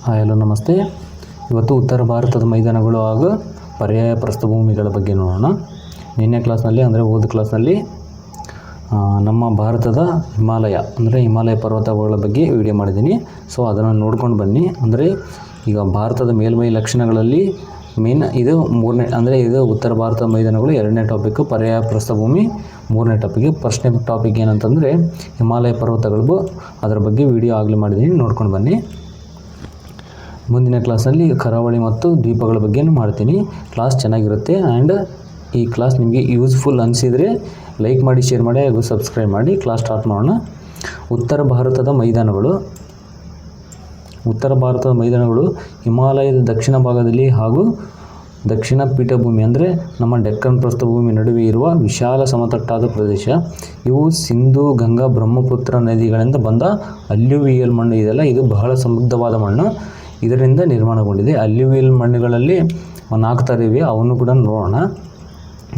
Hi hello ನಮಸ್ತೆ. ಇವತ್ತು ಉತ್ತರ ಭಾರತದ ಮೈದಾನಗಳು ಹಾಗೂ ಪರ್ಯಾಯ ಪ್ರಸ್ಥಭೂಮಿಗಳ ಬಗ್ಗೆ ನೋಡೋಣ. ನಿನ್ನೆ ಕ್ಲಾಸ್ನಲ್ಲಿ ಅಂದರೆ ಹೋದ ಕ್ಲಾಸ್ನಲ್ಲಿ ನಮ್ಮ ಭಾರತದ ಹಿಮಾಲಯ ಪರ್ವತಗಳ ಬಗ್ಗೆ ವಿಡಿಯೋ ಮಾಡಿದ್ದೀನಿ. ಸೊ ಅದನ್ನು ನೋಡ್ಕೊಂಡು ಬನ್ನಿ. ಅಂದರೆ ಈಗ ಭಾರತದ ಮೇಲ್ಮೈ ಲಕ್ಷಣಗಳಲ್ಲಿ ಮೇನ್ ಇದು ಮೂರನೇ, ಅಂದರೆ ಇದು ಉತ್ತರ ಭಾರತದ ಮೈದಾನಗಳು ಎರಡನೇ ಟಾಪಿಕ್ಕು, ಪರ್ಯಾಯ ಪ್ರಸ್ಥಭೂಮಿ ಮೂರನೇ ಟಾಪಿಕ್. ಫಸ್ಟ್ನೇ ಟಾಪಿಕ್ ಏನಂತಂದರೆ ಹಿಮಾಲಯ ಪರ್ವತಗಳು, ಅದರ ಬಗ್ಗೆ ವಿಡಿಯೋ ಆಗಲೇ ಮಾಡಿದ್ದೀನಿ, ನೋಡ್ಕೊಂಡು ಬನ್ನಿ. ಮುಂದಿನ ಕ್ಲಾಸಲ್ಲಿ ಕರಾವಳಿ ಮತ್ತು ದ್ವೀಪಗಳ ಬಗ್ಗೆ ಮಾಡ್ತೀನಿ. ಕ್ಲಾಸ್ ಚೆನ್ನಾಗಿರುತ್ತೆ. ಆ್ಯಂಡ್ ಈ ಕ್ಲಾಸ್ ನಿಮಗೆ ಯೂಸ್ಫುಲ್ ಅನಿಸಿದರೆ ಲೈಕ್ ಮಾಡಿ, ಶೇರ್ ಮಾಡಿ ಹಾಗೂ ಸಬ್ಸ್ಕ್ರೈಬ್ ಮಾಡಿ. ಕ್ಲಾಸ್ ಸ್ಟಾರ್ಟ್ ಮಾಡೋಣ. ಉತ್ತರ ಭಾರತದ ಮೈದಾನಗಳು ಹಿಮಾಲಯದ ದಕ್ಷಿಣ ಭಾಗದಲ್ಲಿ ಹಾಗೂ ದಕ್ಷಿಣ ಪೀಠಭೂಮಿ ಅಂದರೆ ನಮ್ಮ ಡೆಕ್ಕನ್ ಪ್ರಸ್ಥಭೂಮಿ ನಡುವೆ ಇರುವ ವಿಶಾಲ ಸಮತಟ್ಟಾದ ಪ್ರದೇಶ. ಇವು ಸಿಂಧೂ, ಗಂಗಾ, ಬ್ರಹ್ಮಪುತ್ರ ನದಿಗಳಿಂದ ಬಂದ ಅಲ್ಯೂವಿಯಲ್ ಮಣ್ಣು ಇದೆಲ್ಲ, ಇದು ಬಹಳ ಸಮೃದ್ಧವಾದ ಮಣ್ಣು, ಇದರಿಂದ ನಿರ್ಮಾಣಗೊಂಡಿದೆ. ಅಲ್ಯೂವಿಯಲ್ ಮಣ್ಣುಗಳಲ್ಲಿ 4 ಥರ ಇವೆ, ಅವನ್ನು ಕೂಡ ನೋಡೋಣ.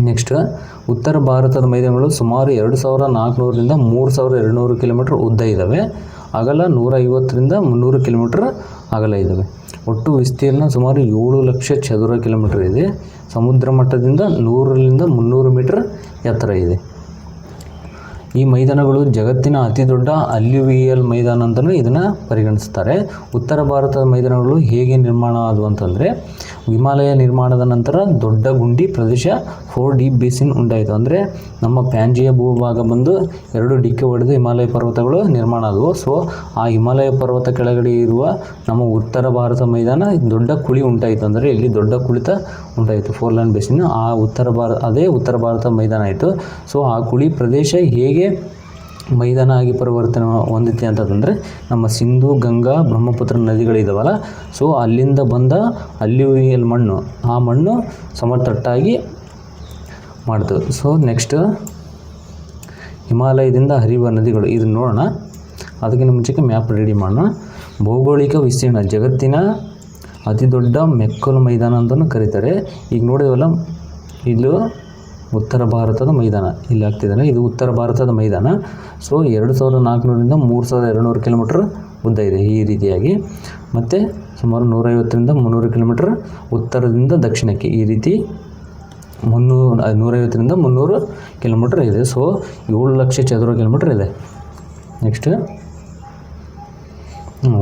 ನೆಕ್ಸ್ಟ್, ಉತ್ತರ ಭಾರತದ ಮೈದಾನಗಳು ಸುಮಾರು 2400ರಿಂದ 3200 ಕಿಲೋಮೀಟರ್ ಉದ್ದ ಇದ್ದಾವೆ. ಅಗಲ 150ರಿಂದ 300 ಕಿಲೋಮೀಟರ್ ಅಗಲ ಇದ್ದಾವೆ. ಒಟ್ಟು ವಿಸ್ತೀರ್ಣ ಸುಮಾರು 7 ಲಕ್ಷ ಚದುರ ಕಿಲೋಮೀಟರ್ ಇದೆ. ಸಮುದ್ರ ಮಟ್ಟದಿಂದ 100ರಿಂದ 300 ಮೀಟರ್ ಎತ್ತರ ಇದೆ. ಈ ಮೈದಾನಗಳು ಜಗತ್ತಿನ ಅತಿ ದೊಡ್ಡ ಅಲ್ಯೂವಿಯಲ್ ಮೈದಾನ ಅಂತಲೂ ಇದನ್ನು ಪರಿಗಣಿಸ್ತಾರೆ. ಉತ್ತರ ಭಾರತದ ಮೈದಾನಗಳು ಹೇಗೆ ನಿರ್ಮಾಣ ಆದವು ಅಂತಂದರೆ, ಹಿಮಾಲಯ ನಿರ್ಮಾಣದ ನಂತರ ದೊಡ್ಡ ಗುಂಡಿ ಪ್ರದೇಶ 4 ಡೀಪ್ ಬೇಸಿನ್ ಉಂಟಾಯಿತು. ಅಂದರೆ ನಮ್ಮ ಪ್ಯಾಂಜಿಯ ಭೂಭಾಗ ಬಂದು 2 ಡಿಕ್ಕೆ ಹೊಡೆದು ಹಿಮಾಲಯ ಪರ್ವತಗಳು ನಿರ್ಮಾಣ ಆದವು. ಸೊ ಆ ಹಿಮಾಲಯ ಪರ್ವತ ಕೆಳಗಡೆ ಇರುವ ನಮ್ಮ ಉತ್ತರ ಭಾರತ ಮೈದಾನ ದೊಡ್ಡ ಕುಳಿ ಉಂಟಾಯಿತು. ಅಂದರೆ ಇಲ್ಲಿ ದೊಡ್ಡ ಕುಳಿತ ಉಂಟಾಯಿತು, 4 ಲೈನ್ ಬೇಸಿನ್. ಆ ಅದೇ ಉತ್ತರ ಭಾರತ ಮೈದಾನ ಆಯಿತು. ಸೊ ಆ ಕುಳಿ ಪ್ರದೇಶ ಹೇಗೆ ಮೈದಾನ ಆಗಿ ಪರಿವರ್ತನೆ ಹೊಂದಿದೆ ಅಂತಂದರೆ, ನಮ್ಮ ಸಿಂಧೂ, ಗಂಗಾ, ಬ್ರಹ್ಮಪುತ್ರ ನದಿಗಳಿದಾವಲ್ಲ, ಸೊ ಅಲ್ಲಿಂದ ಬಂದ ಅಲ್ಯೂವಿಯಲ್ ಮಣ್ಣು, ಆ ಮಣ್ಣು ಸಮತಟ್ಟಾಗಿ ಮಾಡ್ತದೆ. ಸೊ ನೆಕ್ಸ್ಟ್, ಹಿಮಾಲಯದಿಂದ ಹರಿಯುವ ನದಿಗಳು, ಇದನ್ನು ನೋಡೋಣ. ಅದಕ್ಕಿಂತ ಮುಂಚೆಗೆ ಮ್ಯಾಪ್ ರೆಡಿ ಮಾಡೋಣ. ಭೌಗೋಳಿಕ ವಿಸ್ತೀರ್ಣ ಜಗತ್ತಿನ ಅತಿ ದೊಡ್ಡ ಮೆಕ್ಕಲು ಮೈದಾನ ಅಂತಲೂ ಕರೀತಾರೆ. ಈಗ ನೋಡಿದವಲ್ಲ, ಇದು ಉತ್ತರ ಭಾರತದ ಮೈದಾನ, ಇಲ್ಲಿ ಆಗ್ತಿದ್ದಾನೆ, ಇದು ಉತ್ತರ ಭಾರತದ ಮೈದಾನ. ಸೊ 2400ರಿಂದ 3200 ಕಿಲೋಮೀಟರ್ ಉದ್ದ ಇದೆ ಈ ರೀತಿಯಾಗಿ. ಮತ್ತು ಸುಮಾರು 150ರಿಂದ 300 ಕಿಲೋಮೀಟರ್ ಉತ್ತರದಿಂದ ದಕ್ಷಿಣಕ್ಕೆ ಈ ರೀತಿ 150ರಿಂದ 300 ಕಿಲೋಮೀಟರ್ ಇದೆ. ಸೊ 7 ಲಕ್ಷ ಚದುರ ಕಿಲೋಮೀಟರ್ ಇದೆ. ನೆಕ್ಸ್ಟ್,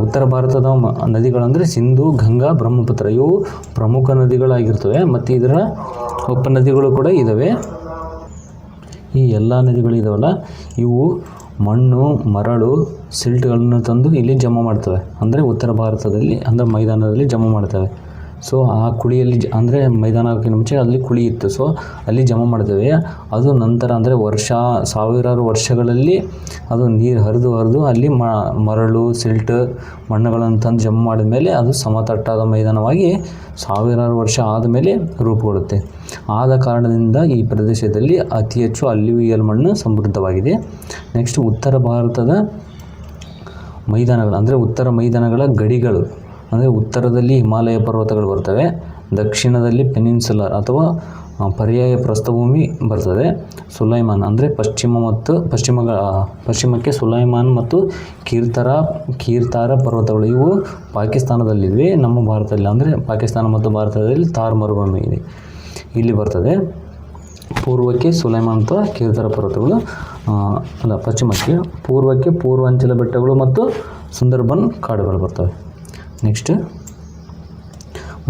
ಉತ್ತರ ಭಾರತದ ನದಿಗಳಂದರೆ ಸಿಂಧೂ, ಗಂಗಾ, ಬ್ರಹ್ಮಪುತ್ರ, ಇವು ಪ್ರಮುಖ ನದಿಗಳಾಗಿರ್ತವೆ. ಮತ್ತು ಇದರ ಉಪನದಿಗಳು ಕೂಡ ಇದ್ದಾವೆ. ಈ ಎಲ್ಲ ನದಿಗಳಿದಾವಲ್ಲ, ಇವು ಮಣ್ಣು, ಮರಳು, ಸಿಲ್ಟ್ಗಳನ್ನು ತಂದು ಇಲ್ಲಿ ಜಮಾ ಮಾಡ್ತವೆ. ಅಂದರೆ ಉತ್ತರ ಭಾರತದಲ್ಲಿ, ಅಂದರೆ ಮೈದಾನದಲ್ಲಿ ಜಮಾ ಮಾಡ್ತವೆ. ಸೊ ಆ ಕುಳಿಯಲ್ಲಿ ಅಂದರೆ ಮೈದಾನಕ್ಕೆ ಮುಂಚೆ ಅಲ್ಲಿ ಕುಳಿ ಇತ್ತು. ಸೊ ಅಲ್ಲಿ ಜಮಾ ಮಾಡ್ತೇವೆ. ಅದು ನಂತರ ಅಂದರೆ ಸಾವಿರಾರು ವರ್ಷಗಳಲ್ಲಿ ಅದು ನೀರು ಹರಿದು ಅಲ್ಲಿ ಮರಳು, ಸಿಲ್ಟ್, ಮಣ್ಣುಗಳನ್ನು ತಂದು ಜಮಾ ಮಾಡಿದ ಮೇಲೆ ಅದು ಸಮತಟ್ಟಾದ ಮೈದಾನವಾಗಿ ಸಾವಿರಾರು ವರ್ಷ ಆದಮೇಲೆ ರೂಪುಗೊಳ್ಳುತ್ತೆ. ಆದ ಕಾರಣದಿಂದ ಈ ಪ್ರದೇಶದಲ್ಲಿ ಅತಿ ಹೆಚ್ಚು ಅಲ್ಯೂವಿಯಲ್ ಮಣ್ಣು ಸಮೃದ್ಧವಾಗಿದೆ. ನೆಕ್ಸ್ಟ್, ಉತ್ತರ ಭಾರತದ ಮೈದಾನಗಳು ಅಂದರೆ ಉತ್ತರ ಮೈದಾನಗಳ ಗಡಿಗಳು ಅಂದರೆ ಉತ್ತರದಲ್ಲಿ ಹಿಮಾಲಯ ಪರ್ವತಗಳು ಬರ್ತವೆ, ದಕ್ಷಿಣದಲ್ಲಿ ಪೆನಿನ್ಸುಲರ್ ಅಥವಾ ಪರ್ಯಾಯ ಪ್ರಸ್ಥಭೂಮಿ ಬರ್ತದೆ. ಸುಲೈಮಾನ್ ಅಂದರೆ ಪಶ್ಚಿಮಕ್ಕೆ ಸುಲೈಮಾನ್ ಮತ್ತು ಕೀರ್ತಾರ ಪರ್ವತಗಳು, ಇವು ಪಾಕಿಸ್ತಾನದಲ್ಲಿವೆ. ನಮ್ಮ ಭಾರತದಲ್ಲಿ ಅಂದರೆ ಪಾಕಿಸ್ತಾನ ಮತ್ತು ಭಾರತದಲ್ಲಿ ಥಾರ್ ಮರುಭೂಮಿ ಇದೆ, ಇಲ್ಲಿ ಬರ್ತದೆ. ಪೂರ್ವಕ್ಕೆ ಸುಲೈಮಾನ್ ಅಥವಾ ಕೀರ್ತಾರ ಪರ್ವತಗಳು, ಪೂರ್ವಕ್ಕೆ ಪೂರ್ವಾಂಚಲ ಬೆಟ್ಟಗಳು ಮತ್ತು ಸುಂದರ್ಬನ್ ಕಾಡುಗಳು ಬರ್ತವೆ. ನೆಕ್ಸ್ಟ್,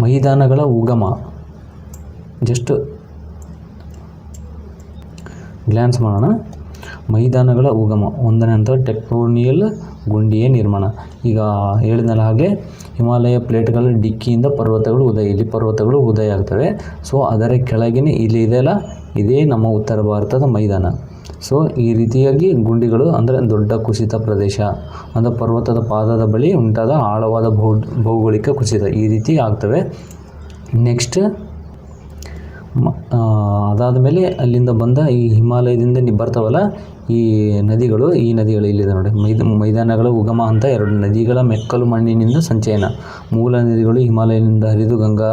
ಮೈದಾನಗಳ ಉಗಮ, ಜಸ್ಟ್ ಗ್ಲ್ಯಾನ್ಸ್ ಮಾಡೋಣ. ಮೈದಾನಗಳ ಉಗಮ, 1ನೇ ಹಂತ ಟೆಕ್ಟೋನಿಯಲ್ ಗುಂಡಿಯ ನಿರ್ಮಾಣ. ಈಗ ಹೇಳಿದ ಹಾಗೆ ಹಿಮಾಲಯ ಪ್ಲೇಟ್ಗಳ ಡಿಕ್ಕಿಯಿಂದ ಇಲ್ಲಿ ಪರ್ವತಗಳು ಉದಯ ಆಗ್ತವೆ. ಸೊ ಅದರ ಕೆಳಗಿನ ಇಲ್ಲಿ ಇದೆಯಲ್ಲ, ಇದೇ ನಮ್ಮ ಉತ್ತರ ಭಾರತದ ಮೈದಾನ. ಸೊ ಈ ರೀತಿಯಾಗಿ ಗುಂಡಿಗಳು ಅಂದರೆ ದೊಡ್ಡ ಕುಸಿತ ಪ್ರದೇಶ ಅಂದರೆ ಪರ್ವತದ ಪಾದದ ಬಳಿ ಉಂಟಾದ ಆಳವಾದ ಭೌಗೋಳಿಕ ಕುಸಿತ ಈ ರೀತಿ ಆಗ್ತವೆ. ನೆಕ್ಸ್ಟ್, ಅದಾದ ಮೇಲೆ ಅಲ್ಲಿಂದ ಬಂದ ಈ ಹಿಮಾಲಯದಿಂದ ಬರ್ತಾವಲ್ಲ ಈ ನದಿಗಳು ಇಲ್ಲಿದೆ ನೋಡಿ. ಮೈದಾನಗಳ ಉಗಮ ಅಂತ 2 ನದಿಗಳ ಮೆಕ್ಕಲು ಮಣ್ಣಿನಿಂದ ಸಂಚಯನ. ಮೂಲ ನದಿಗಳು ಹಿಮಾಲಯದಿಂದ ಹರಿದು ಗಂಗಾ,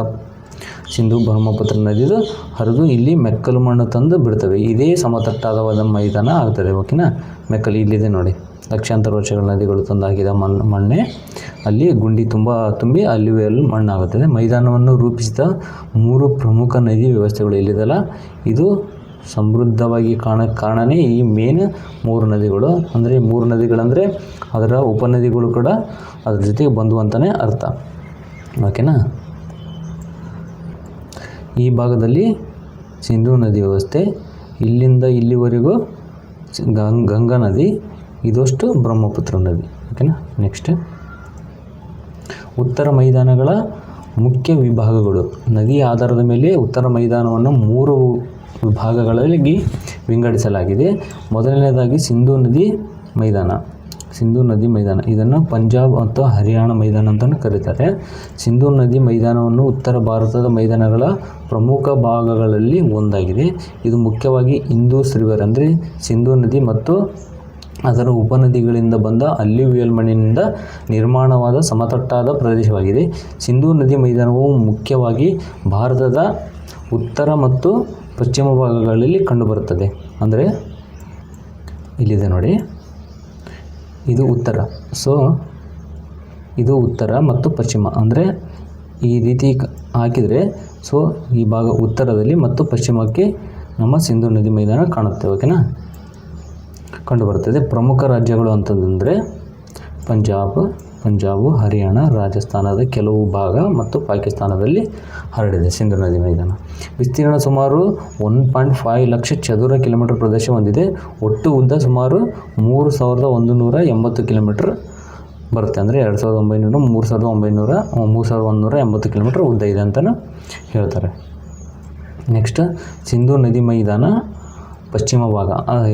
ಸಿಂಧು, ಬ್ರಹ್ಮಪುತ್ರ ನದಿದು ಹರಿದು ಇಲ್ಲಿ ಮೆಕ್ಕಲು ಮಣ್ಣು ತಂದು ಬಿಡ್ತವೆ. ಇದೇ ಸಮತಟ್ಟಾದ ಮೈದಾನ ಆಗ್ತದೆ. ಓಕೆನಾ? ಮೆಕ್ಕಲು ಇಲ್ಲಿದೆ ನೋಡಿ. ಲಕ್ಷಾಂತರ ವರ್ಷಗಳ ನದಿಗಳು ತಂದಾಕಿದ ಮಣ್ಣೆ ಅಲ್ಲಿ ಗುಂಡಿ ತುಂಬಿ ಅಲ್ಲಿ ಮಣ್ಣಾಗುತ್ತದೆ. ಮೈದಾನವನ್ನು ರೂಪಿಸಿದ 3 ಪ್ರಮುಖ ನದಿ ವ್ಯವಸ್ಥೆಗಳು ಇಲ್ಲಿದೆಯಲ್ಲ, ಇದು ಸಮೃದ್ಧವಾಗಿ ಕಾರಣನೇ ಈ ಮೇನ್ 3 ನದಿಗಳು. ಅಂದರೆ 3 ನದಿಗಳಂದರೆ ಅದರ ಉಪನದಿಗಳು ಕೂಡ ಅದ್ರ ಜೊತೆಗೆ ಬಂದು ಅಂತಲೇ ಅರ್ಥ. ಓಕೆನಾ. ಈ ಭಾಗದಲ್ಲಿ ಸಿಂಧೂ ನದಿ ವ್ಯವಸ್ಥೆ, ಇಲ್ಲಿಂದ ಇಲ್ಲಿವರೆಗೂ ಗಂಗಾ ನದಿ, ಇದಷ್ಟು ಬ್ರಹ್ಮಪುತ್ರ ನದಿ. ಓಕೆನಾ. ನೆಕ್ಸ್ಟ್, ಉತ್ತರ ಮೈದಾನಗಳ ಮುಖ್ಯ ವಿಭಾಗಗಳು. ನದಿಯ ಆಧಾರದ ಮೇಲೆ ಉತ್ತರ ಮೈದಾನವನ್ನು 3 ವಿಭಾಗಗಳಲ್ಲಿ ವಿಂಗಡಿಸಲಾಗಿದೆ. ಮೊದಲನೇದಾಗಿ ಸಿಂಧೂ ನದಿ ಮೈದಾನ. ಇದನ್ನು ಪಂಜಾಬ್ ಮತ್ತು ಹರಿಯಾಣ ಮೈದಾನ ಅಂತಲೂ ಕರೀತಾರೆ. ಸಿಂಧೂ ನದಿ ಮೈದಾನವನ್ನು ಉತ್ತರ ಭಾರತದ ಮೈದಾನಗಳ ಪ್ರಮುಖ ಭಾಗಗಳಲ್ಲಿ ಒಂದಾಗಿದೆ. ಇದು ಮುಖ್ಯವಾಗಿ ಇಂದೂಸ್ ರಿವರ್ ಅಂದರೆ ಸಿಂಧೂ ನದಿ ಮತ್ತು ಅದರ ಉಪನದಿಗಳಿಂದ ಬಂದ ಅಲ್ಯೂವಿಯಲ್ ಮಣ್ಣಿನಿಂದ ನಿರ್ಮಾಣವಾದ ಸಮತಟ್ಟಾದ ಪ್ರದೇಶವಾಗಿದೆ. ಸಿಂಧೂ ನದಿ ಮೈದಾನವು ಮುಖ್ಯವಾಗಿ ಭಾರತದ ಉತ್ತರ ಮತ್ತು ಪಶ್ಚಿಮ ಭಾಗಗಳಲ್ಲಿ ಕಂಡುಬರುತ್ತದೆ. ಅಂದರೆ ಇಲ್ಲಿದೆ ನೋಡಿ, ಇದು ಉತ್ತರ. ಇದು ಉತ್ತರ ಮತ್ತು ಪಶ್ಚಿಮ. ಅಂದರೆ ಈ ರೀತಿ ಹಾಕಿದರೆ ಈ ಭಾಗ ಉತ್ತರದಲ್ಲಿ ಮತ್ತು ಪಶ್ಚಿಮಕ್ಕೆ ನಮ್ಮ ಸಿಂಧೂ ನದಿ ಮೈದಾನ ಕಾಣುತ್ತೆ. ಓಕೆನಾ, ಕಂಡುಬರುತ್ತದೆ. ಪ್ರಮುಖ ರಾಜ್ಯಗಳು ಅಂತಂದರೆ ಪಂಜಾಬು, ಹರಿಯಾಣ, ರಾಜಸ್ಥಾನದ ಕೆಲವು ಭಾಗ ಮತ್ತು ಪಾಕಿಸ್ತಾನದಲ್ಲಿ ಹರಡಿದೆ ಸಿಂಧೂ ನದಿ ಮೈದಾನ. ವಿಸ್ತೀರ್ಣ ಸುಮಾರು 1.5 ಲಕ್ಷ ಚದುರ ಕಿಲೋಮೀಟರ್ ಪ್ರದೇಶ ಹೊಂದಿದೆ. ಒಟ್ಟು ಉದ್ದ ಸುಮಾರು 3180 ಕಿಲೋಮೀಟರ್ ಬರುತ್ತೆ. ಅಂದರೆ 3180 ಕಿಲೋಮೀಟರ್ ಉದ್ದ ಇದೆ ಅಂತಲೂ ಹೇಳ್ತಾರೆ. ನೆಕ್ಸ್ಟ್, ಸಿಂಧೂ ನದಿ ಮೈದಾನ ಪಶ್ಚಿಮ ಭಾಗ.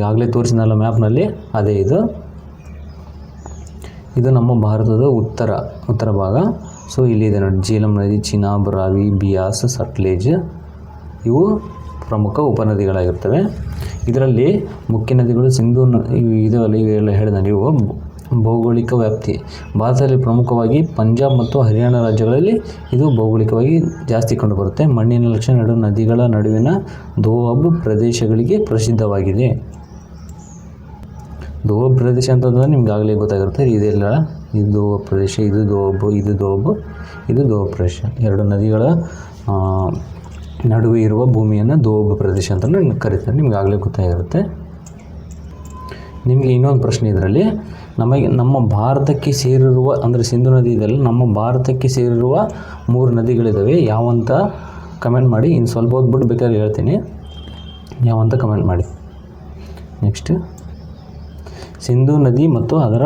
ಆಗಲೇ ತೋರಿಸಿನಲ್ಲ ಮ್ಯಾಪ್ನಲ್ಲಿ, ಅದೇ ಇದು ನಮ್ಮ ಭಾರತದ ಉತ್ತರ ಭಾಗ. ಇಲ್ಲಿದೆ ನೋಡಿ, ಜೀಲಂ ನದಿ, ಚಿನಾಬ್, ರಾವಿ, ಬಿಯಾಸ್, ಸಟ್ಲೇಜ್ ಇವು ಪ್ರಮುಖ ಉಪನದಿಗಳಾಗಿರ್ತವೆ. ಇದರಲ್ಲಿ ಮುಖ್ಯ ನದಿಗಳು ಸಿಂಧೂ ಇವೆಲ್ಲ ಹೇಳಿದ ನೀವು ಭೌಗೋಳಿಕ ವ್ಯಾಪ್ತಿ. ಭಾರತದಲ್ಲಿ ಪ್ರಮುಖವಾಗಿ ಪಂಜಾಬ್ ಮತ್ತು ಹರಿಯಾಣ ರಾಜ್ಯಗಳಲ್ಲಿ ಇದು ಭೌಗೋಳಿಕವಾಗಿ ಜಾಸ್ತಿ ಕಂಡುಬರುತ್ತೆ. ಮಣ್ಣಿನ ಲಕ್ಷಣ ನದಿಗಳ ನಡುವಿನ ದೋಆಬ್ ಪ್ರದೇಶಗಳಿಗೆ ಪ್ರಸಿದ್ಧವಾಗಿದೆ. ದೋಆಬ್ ಪ್ರದೇಶ ಅಂತಂದರೆ ನಿಮ್ಗೆ ಆಗಲೇ ಗೊತ್ತಾಗಿರುತ್ತೆ. ಇದೆಲ್ಲ ಇದು ದೋಆಬ್ ಪ್ರದೇಶ, ಇದು ದೋಆಬ್ ಪ್ರದೇಶ. 2 ನದಿಗಳ ನಡುವೆ ಇರುವ ಭೂಮಿಯನ್ನು ದೋಆಬ್ ಪ್ರದೇಶ ಅಂತಲೂ ಕರೀತಾರೆ. ನಿಮ್ಗೆ ಆಗಲೇ ಗೊತ್ತಾಗಿರುತ್ತೆ. ನಿಮಗೆ ಇನ್ನೊಂದು ಪ್ರಶ್ನೆ ಇದರಲ್ಲಿ, ನಮ್ಮ ಭಾರತಕ್ಕೆ ಸೇರಿರುವ, ಅಂದರೆ ಸಿಂಧೂ ನದಿ ಇದೆಲ್ಲ ನಮ್ಮ ಭಾರತಕ್ಕೆ ಸೇರಿರುವ 3 ನದಿಗಳಿದ್ದಾವೆ. ಯಾವಂತ ಕಮೆಂಟ್ ಮಾಡಿ. ಇನ್ನು ಸ್ವಲ್ಪ ಹೊತ್ತು ಬೇಕಾದ್ರೆ ಹೇಳ್ತೀನಿ, ಯಾವಂತ ಕಮೆಂಟ್ ಮಾಡಿ. ನೆಕ್ಸ್ಟ್, ಸಿಂಧೂ ನದಿ ಮತ್ತು ಅದರ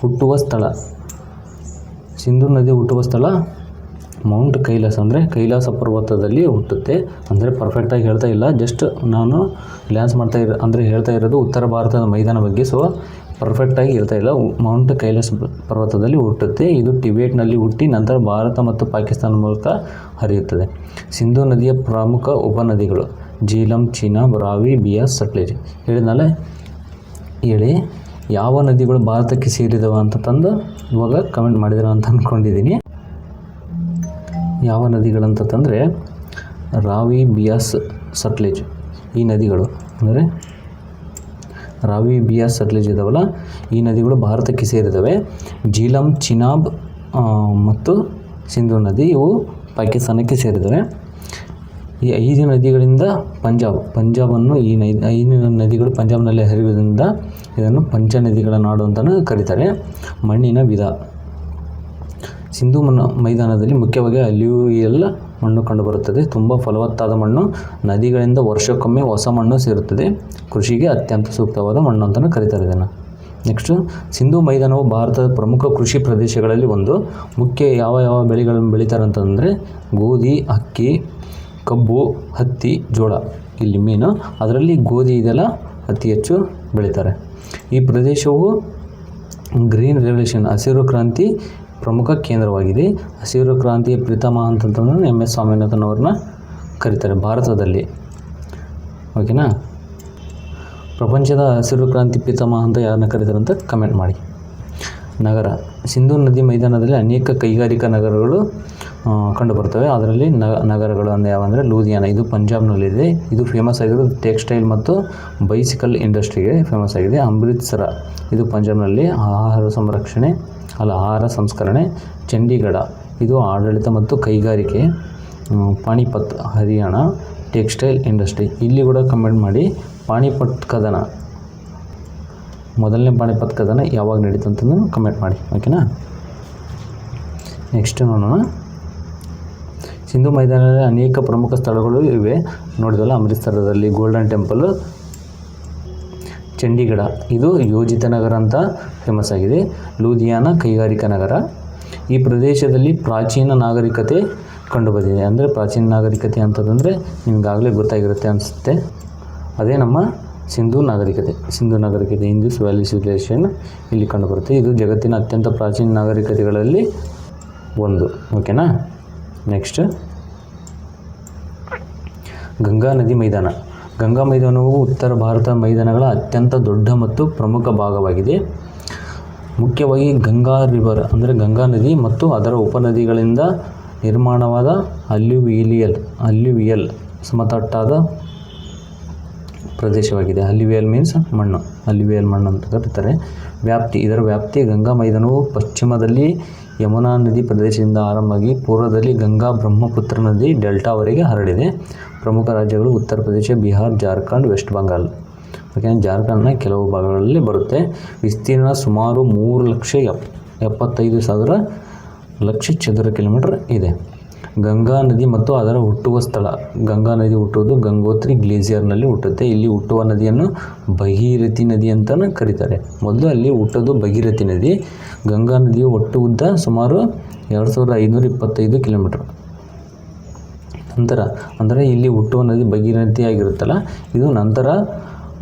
ಹುಟ್ಟುವ ಸ್ಥಳ. ಸಿಂಧೂ ನದಿ ಹುಟ್ಟುವ ಸ್ಥಳ ಮೌಂಟ್ ಕೈಲಾಸ, ಅಂದರೆ ಕೈಲಾಸ ಪರ್ವತದಲ್ಲಿ ಹುಟ್ಟುತ್ತೆ. ಅಂದರೆ ಪರ್ಫೆಕ್ಟಾಗಿ ಹೇಳ್ತಾ ಇಲ್ಲ, ಜಸ್ಟ್ ನಾನು ಹೇಳ್ತಾ ಇರೋದು ಉತ್ತರ ಭಾರತದ ಮೈದಾನ ಬಗ್ಗೆ. ಪರ್ಫೆಕ್ಟಾಗಿ ಹೇಳ್ತಾ ಇಲ್ಲ. ಮೌಂಟ್ ಕೈಲಾಸ ಪರ್ವತದಲ್ಲಿ ಹುಟ್ಟುತ್ತೆ. ಇದು ಟಿಬೇಟ್ನಲ್ಲಿ ಹುಟ್ಟಿ ನಂತರ ಭಾರತ ಮತ್ತು ಪಾಕಿಸ್ತಾನ ಮೂಲಕ ಹರಿಯುತ್ತದೆ. ಸಿಂಧೂ ನದಿಯ ಪ್ರಮುಖ ಉಪನದಿಗಳು ಜೀಲಂ, ಚಿನಾಬ್, ರಾವಿ, ಬಿಯಾಸ್, ಸಟ್ಲೇಜ್. ಹೇಳಿ ಯಾವ ನದಿಗಳು ಭಾರತಕ್ಕೆ ಸೇರಿದವ ಅಂತ ತಂದು ಇವಾಗ ಕಮೆಂಟ್ ಮಾಡಿದಾರ ಅಂತ ಅಂದ್ಕೊಂಡಿದ್ದೀನಿ. ಯಾವ ನದಿಗಳಂತ ತಂದರೆ ರಾವಿ, ಬಿಯಾಸ್, ಸಟ್ಲೇಜ್ ಈ ನದಿಗಳು. ಅಂದರೆ ರಾವಿ, ಬಿಯಾಸ್, ಸಟ್ಲೇಜ್ ಇದಾವಲ್ಲ, ಈ ನದಿಗಳು ಭಾರತಕ್ಕೆ ಸೇರಿದವೆ. ಜೀಲಂ, ಚಿನಾಬ್ ಮತ್ತು ಸಿಂಧೂ ನದಿ ಇವು ಪಾಕಿಸ್ತಾನಕ್ಕೆ ಸೇರಿದವೆ. ಈ 5 ನದಿಗಳಿಂದ ಪಂಜಾಬನ್ನು ಈ 5 ನದಿಗಳು ಪಂಜಾಬ್ನಲ್ಲಿ ಹರಿಯುವುದರಿಂದ ಇದನ್ನು ಪಂಚ ನದಿಗಳ ನಾಡು ಅಂತಲೂ ಕರೀತಾರೆ. ಮಣ್ಣಿನ ವಿಧ. ಸಿಂಧೂ ಮೈದಾನದಲ್ಲಿ ಮುಖ್ಯವಾಗಿ ಅಲ್ಯೂವಿಯಲ್ ಮಣ್ಣು ಕಂಡುಬರುತ್ತದೆ. ತುಂಬ ಫಲವತ್ತಾದ ಮಣ್ಣು. ನದಿಗಳಿಂದ ವರ್ಷಕ್ಕೊಮ್ಮೆ ಹೊಸ ಮಣ್ಣು ಸೇರುತ್ತದೆ. ಕೃಷಿಗೆ ಅತ್ಯಂತ ಸೂಕ್ತವಾದ ಮಣ್ಣು ಅಂತಲೂ ಕರೀತಾರೆ ಇದನ್ನು. ನೆಕ್ಸ್ಟು, ಸಿಂಧೂ ಮೈದಾನವು ಭಾರತದ ಪ್ರಮುಖ ಕೃಷಿ ಪ್ರದೇಶಗಳಲ್ಲಿ ಒಂದು. ಮುಖ್ಯ ಯಾವ ಬೆಳೆಗಳನ್ನು ಬೆಳೀತಾರೆ ಅಂತಂದರೆ ಗೋಧಿ, ಅಕ್ಕಿ, ಕಬ್ಬು, ಹತ್ತಿ, ಜೋಳ ಇಲ್ಲಿ ಮೀನು. ಅದರಲ್ಲಿ ಗೋಧಿ ಇದೆಲ್ಲ ಅತಿ ಹೆಚ್ಚು ಬೆಳೀತಾರೆ. ಈ ಪ್ರದೇಶವು ಗ್ರೀನ್ ರೆವಲ್ಯೂಷನ್ ಹಸಿರು ಕ್ರಾಂತಿ ಪ್ರಮುಖ ಕೇಂದ್ರವಾಗಿದೆ. ಹಸಿರು ಕ್ರಾಂತಿಯ ಪಿತಾಮಹ ಅಂತಂತಂದ್ರೆ MS ಸ್ವಾಮಿನಾಥನ್ ಅವ್ರನ್ನ ಕರೀತಾರೆ ಭಾರತದಲ್ಲಿ. ಓಕೆನಾ. ಪ್ರಪಂಚದ ಹಸಿರು ಕ್ರಾಂತಿ ಪಿತಾಮಹ ಅಂತ ಯಾರನ್ನ ಕರೀತಾರೆ ಅಂತ ಕಮೆಂಟ್ ಮಾಡಿ. ನಗರ. ಸಿಂಧೂ ನದಿ ಮೈದಾನದಲ್ಲಿ ಅನೇಕ ಕೈಗಾರಿಕಾ ನಗರಗಳು ಕಂಡುಬರ್ತವೆ. ಅದರಲ್ಲಿ ನಗರಗಳು ಅಂದರೆ ಯಾವಂದರೆ ಲೂಧಿಯಾನ, ಇದು ಪಂಜಾಬ್ನಲ್ಲಿದೆ. ಇದು ಫೇಮಸ್ ಆಗಿರೋದು ಟೆಕ್ಸ್ಟೈಲ್ ಮತ್ತು ಬೈಸಿಕಲ್ ಇಂಡಸ್ಟ್ರಿಗೆ ಫೇಮಸ್ ಆಗಿದೆ. ಅಮೃತ್ಸರ, ಇದು ಪಂಜಾಬ್ನಲ್ಲಿ ಆಹಾರ ಸಂಸ್ಕರಣೆ. ಚಂಡೀಗಢ, ಇದು ಆಡಳಿತ ಮತ್ತು ಕೈಗಾರಿಕೆ. Panipat, Haryana, textile industry. ಇಲ್ಲಿ ಕೂಡ ಕಮೆಂಟ್ ಮಾಡಿ ಪಾಣಿಪತ್ ಕದನ, ಮೊದಲನೇ ಪಾಣಿಪತ್ ಕದನ ಯಾವಾಗ ನಡೀತು ಅಂತಂದು ಕಮೆಂಟ್ ಮಾಡಿ, ಓಕೆನಾ. ನೆಕ್ಸ್ಟ್ ನೋಡೋಣ. ಸಿಂಧು ಮೈದಾನದಲ್ಲಿ ಅನೇಕ ಪ್ರಮುಖ ಸ್ಥಳಗಳು ಇವೆ ನೋಡಿದಲ್ಲ. ಅಮೃತಸರದಲ್ಲಿ ಗೋಲ್ಡನ್ ಟೆಂಪಲ್. ಚಂಡೀಗಢ, ಇದು ಯೋಜಿತ ನಗರ ಅಂತ ಫೇಮಸ್ ಆಗಿದೆ. ಲೂಧಿಯಾನ, ಕೈಗಾರಿಕಾ ನಗರ. ಈ ಪ್ರದೇಶದಲ್ಲಿ ಪ್ರಾಚೀನ ನಾಗರಿಕತೆ ಕಂಡುಬಂದಿದೆ. ಅಂದರೆ ಪ್ರಾಚೀನ ನಾಗರಿಕತೆ ಅಂತಂದರೆ ನಿಮಗಾಗಲೇ ಗೊತ್ತಾಗಿರುತ್ತೆ ಅನಿಸುತ್ತೆ, ಅದೇ ನಮ್ಮ ಸಿಂಧೂ ನಾಗರಿಕತೆ ಇಂಡಸ್ ವ್ಯಾಲಿ ಸಿವಿಲೈಸೇಷನ್ ಇಲ್ಲಿ ಕಂಡುಬರುತ್ತೆ. ಇದು ಜಗತ್ತಿನ ಅತ್ಯಂತ ಪ್ರಾಚೀನ ನಾಗರಿಕತೆಗಳಲ್ಲಿ ಒಂದು, ಓಕೆನಾ. ನೆಕ್ಸ್ಟ್, ಗಂಗಾ ನದಿ ಮೈದಾನ. ಗಂಗಾ ಮೈದಾನವು ಉತ್ತರ ಭಾರತ ಮೈದಾನಗಳ ಅತ್ಯಂತ ದೊಡ್ಡ ಮತ್ತು ಪ್ರಮುಖ ಭಾಗವಾಗಿದೆ. ಮುಖ್ಯವಾಗಿ ಗಂಗಾ ರಿವರ್ ಅಂದರೆ ಗಂಗಾ ನದಿ ಮತ್ತು ಅದರ ಉಪನದಿಗಳಿಂದ ನಿರ್ಮಾಣವಾದ ಅಲ್ಯೂವಿಯಲ್ ಸಮತಟ್ಟಾದ ಪ್ರದೇಶವಾಗಿದೆ. ಅಲ್ಯೂವಿಯಲ್ ಮೀನ್ಸ್ ಮಣ್ಣು, ಅಲ್ಯೂವಿಯಲ್ ಮಣ್ಣು ಅಂತ ಕರೀತಾರೆ. ಇದರ ವ್ಯಾಪ್ತಿ ಗಂಗಾ ಮೈದಾನವು ಪಶ್ಚಿಮದಲ್ಲಿ ಯಮುನಾ ನದಿ ಪ್ರದೇಶದಿಂದ ಆರಂಭವಾಗಿ ಪೂರ್ವದಲ್ಲಿ ಗಂಗಾ ಬ್ರಹ್ಮಪುತ್ರ ನದಿ ಡೆಲ್ಟಾವರೆಗೆ ಹರಡಿದೆ. ಪ್ರಮುಖ ರಾಜ್ಯಗಳು ಉತ್ತರ ಪ್ರದೇಶ, ಬಿಹಾರ್, ಜಾರ್ಖಂಡ್, ವೆಸ್ಟ್ ಬೆಂಗಾಲ್. ಓಕೆ, ಜಾರ್ಖಂಡ್ನ ಕೆಲವು ಭಾಗಗಳಲ್ಲಿ ಬರುತ್ತೆ. ವಿಸ್ತೀರ್ಣ ಸುಮಾರು 3,75,000 ಲಕ್ಷ ಚದರ ಕಿಲೋಮೀಟರ್ ಇದೆ. ಗಂಗಾ ನದಿ ಮತ್ತು ಅದರ ಹುಟ್ಟುವ ಸ್ಥಳ. ಗಂಗಾ ನದಿ ಹುಟ್ಟುವುದು ಗಂಗೋತ್ರಿ ಗ್ಲೇಸಿಯರ್ನಲ್ಲಿ ಹುಟ್ಟುತ್ತೆ. ಇಲ್ಲಿ ಹುಟ್ಟುವ ನದಿಯನ್ನು ಭಗೀರಥಿ ನದಿ ಅಂತಲೂ ಕರೀತಾರೆ. ಮೊದಲು ಅಲ್ಲಿ ಹುಟ್ಟೋದು ಭಗೀರಥಿ ನದಿ. ಗಂಗಾ ನದಿಯ ಒಟ್ಟು ಉದ್ದ ಸುಮಾರು 2,525 ಕಿಲೋಮೀಟರ್. ನಂತರ ಅಂದರೆ ಇಲ್ಲಿ ಹುಟ್ಟುವ ನದಿ ಭಗೀರಥಿ ಆಗಿರುತ್ತಲ್ಲ, ಇದು ನಂತರ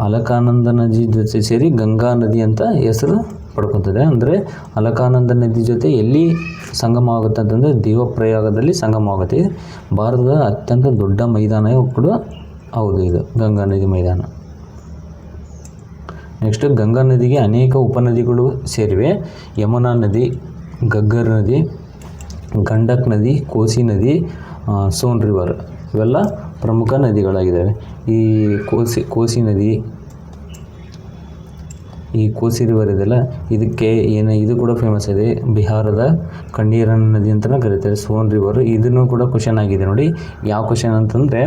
ಅಲಕಾನಂದ ನದಿ ಜೊತೆ ಸೇರಿ ಗಂಗಾ ನದಿ ಅಂತ ಹೆಸರು ಪಡ್ಕೊತದೆ. ಅಂದರೆ ಅಲಕಾನಂದ ನದಿ ಜೊತೆ ಎಲ್ಲಿ ಸಂಗಮ ಆಗುತ್ತೆ ಅಂತಂದರೆ ದೇವಪ್ರಯಾಗದಲ್ಲಿ ಸಂಗಮ ಆಗುತ್ತೆ. ಭಾರತದ ಅತ್ಯಂತ ದೊಡ್ಡ ಮೈದಾನ ಕೂಡ ಹೌದು ಇದು ಗಂಗಾ ನದಿ ಮೈದಾನ. ನೆಕ್ಸ್ಟ್, ಗಂಗಾ ನದಿಗೆ ಅನೇಕ ಉಪನದಿಗಳು ಸೇರಿವೆ. ಯಮುನಾ ನದಿ, ಗಗ್ಗರ್ ನದಿ, ಗಂಡಕ್ ನದಿ, ಕೋಸಿ ನದಿ, ಸೋನ್ ರಿವರ್ ಇವೆಲ್ಲ ಪ್ರಮುಖ ನದಿಗಳಾಗಿದ್ದಾವೆ. ಈ ಕೋಸಿ ರಿವರ್ ಇದೆಲ್ಲ, ಇದಕ್ಕೆ ಇದು ಕೂಡ ಫೇಮಸ್ ಇದೆ. ಬಿಹಾರದ ಕಂಡೀರನ್ ನದಿ ಅಂತಲೂ ಕರೀತಾರೆ. ಸೋನ್ ರಿವರ್ ಇದನ್ನು ಕೂಡ ಕ್ವಶನ್ ಆಗಿದೆ ನೋಡಿ. ಯಾವ ಕ್ವಶನ್ ಅಂತಂದರೆ,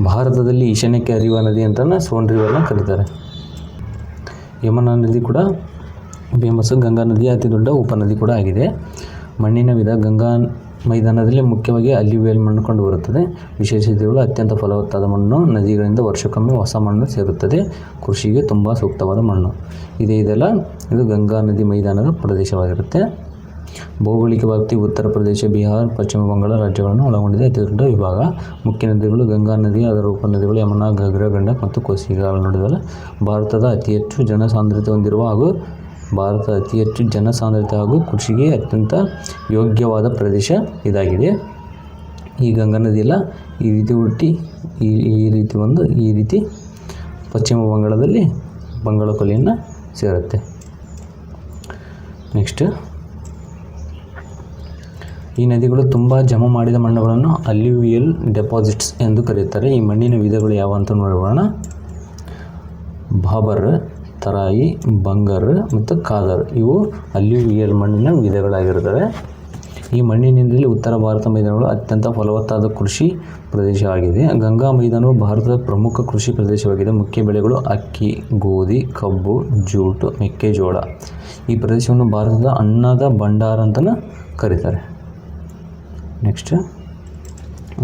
ಭಾರತದಲ್ಲಿ ಈಶಾನ್ಯಕ್ಕೆ ಹರಿಯುವ ನದಿ ಅಂತಲೂ ಸೋನ್ ರಿವರ್ನ ಕರೀತಾರೆ. ಯಮುನಾ ನದಿ ಕೂಡ ಫೇಮಸ್ಸು. ಗಂಗಾ ನದಿಯ ಅತಿ ದೊಡ್ಡ ಉಪನದಿ ಕೂಡ ಆಗಿದೆ. ಮಣ್ಣಿನ ವಿಧ. ಗಂಗಾ ಮೈದಾನದಲ್ಲಿ ಮುಖ್ಯವಾಗಿ ಅಲ್ಯೂವಿಯಲ್ ಮಣ್ಣು ಕಂಡುಬರುತ್ತದೆ. ವಿಶೇಷತೆಗಳು: ಅತ್ಯಂತ ಫಲವತ್ತಾದ ಮಣ್ಣು, ನದಿಗಳಿಂದ ವರ್ಷಕ್ಕೊಮ್ಮೆ ಹೊಸ ಮಣ್ಣು ಸೇರುತ್ತದೆ, ಕೃಷಿಗೆ ತುಂಬ ಸೂಕ್ತವಾದ ಮಣ್ಣು. ಇದೆಲ್ಲ ಇದು ಗಂಗಾ ನದಿ ಮೈದಾನದ ಪ್ರದೇಶವಾಗಿರುತ್ತೆ. ಭೌಗೋಳಿಕ ವ್ಯಾಪ್ತಿ: ಉತ್ತರ ಪ್ರದೇಶ, ಬಿಹಾರ್, ಪಶ್ಚಿಮ ಬಂಗಾಳ ರಾಜ್ಯಗಳನ್ನು ಒಳಗೊಂಡಿದೆ. ಅತಿ ದೊಡ್ಡ ವಿಭಾಗ. ಮುಖ್ಯ ನದಿಗಳು: ಗಂಗಾ ನದಿ, ಅದರ ಉಪನದಿಗಳು ಯಮುನಾ, ಘಗ್ರ, ಗಂಡಕ್ ಮತ್ತು ಕೋಸಿ. ಈಗಾಗಲೇ ನೋಡಿದಲ್ಲ. ಭಾರತದ ಅತಿ ಹೆಚ್ಚು ಜನಸಾಂದ್ರತೆ ಹೊಂದಿರುವ ಹಾಗೂ ಕೃಷಿಗೆ ಅತ್ಯಂತ ಯೋಗ್ಯವಾದ ಪ್ರದೇಶ ಇದಾಗಿದೆ. ಈ ಗಂಗಾ ನದಿಯೆಲ್ಲ ಈ ರೀತಿ ಹುಟ್ಟಿ ಈ ರೀತಿ ಪಶ್ಚಿಮ ಬಂಗಾಳದಲ್ಲಿ ಬಂಗಾಳ ಕೊಲ್ಲಿಯನ್ನು ಸೇರುತ್ತೆ. ನೆಕ್ಸ್ಟ್, ಈ ನದಿಗಳು ತುಂಬ ಜಮಾ ಮಾಡಿದ ಮಣ್ಣುಗಳನ್ನು ಅಲ್ಯೂವಿಯಲ್ ಡೆಪಾಸಿಟ್ಸ್ ಎಂದು ಕರೆಯುತ್ತಾರೆ. ಈ ಮಣ್ಣಿನ ವಿಧಗಳು ಯಾವ ಅಂತ ನೋಡೋಣ. ಭಾಬರ್, ತರಾಯಿ, ಬಂಗರ್ ಮತ್ತು ಖಾದರ್ ಇವು ಅಲ್ಯೂವಿಯಲ್ ಮಣ್ಣಿನ ವಿಧಗಳಾಗಿರುತ್ತವೆ. ಈ ಮಣ್ಣಿನಿಂದಲೇ ಉತ್ತರ ಭಾರತ ಮೈದಾನಗಳು ಅತ್ಯಂತ ಫಲವತ್ತಾದ ಕೃಷಿ ಪ್ರದೇಶವಾಗಿದೆ. ಗಂಗಾ ಮೈದಾನವು ಭಾರತದ ಪ್ರಮುಖ ಕೃಷಿ ಪ್ರದೇಶವಾಗಿದೆ. ಮುಖ್ಯ ಬೆಳೆಗಳು ಅಕ್ಕಿ, ಗೋಧಿ, ಕಬ್ಬು, ಜೂಟ್, ಮೆಕ್ಕೆಜೋಳ. ಈ ಪ್ರದೇಶವನ್ನು ಭಾರತದ ಅನ್ನದ ಭಂಡಾರ ಅಂತಲೂ ಕರೀತಾರೆ. ನೆಕ್ಸ್ಟ್,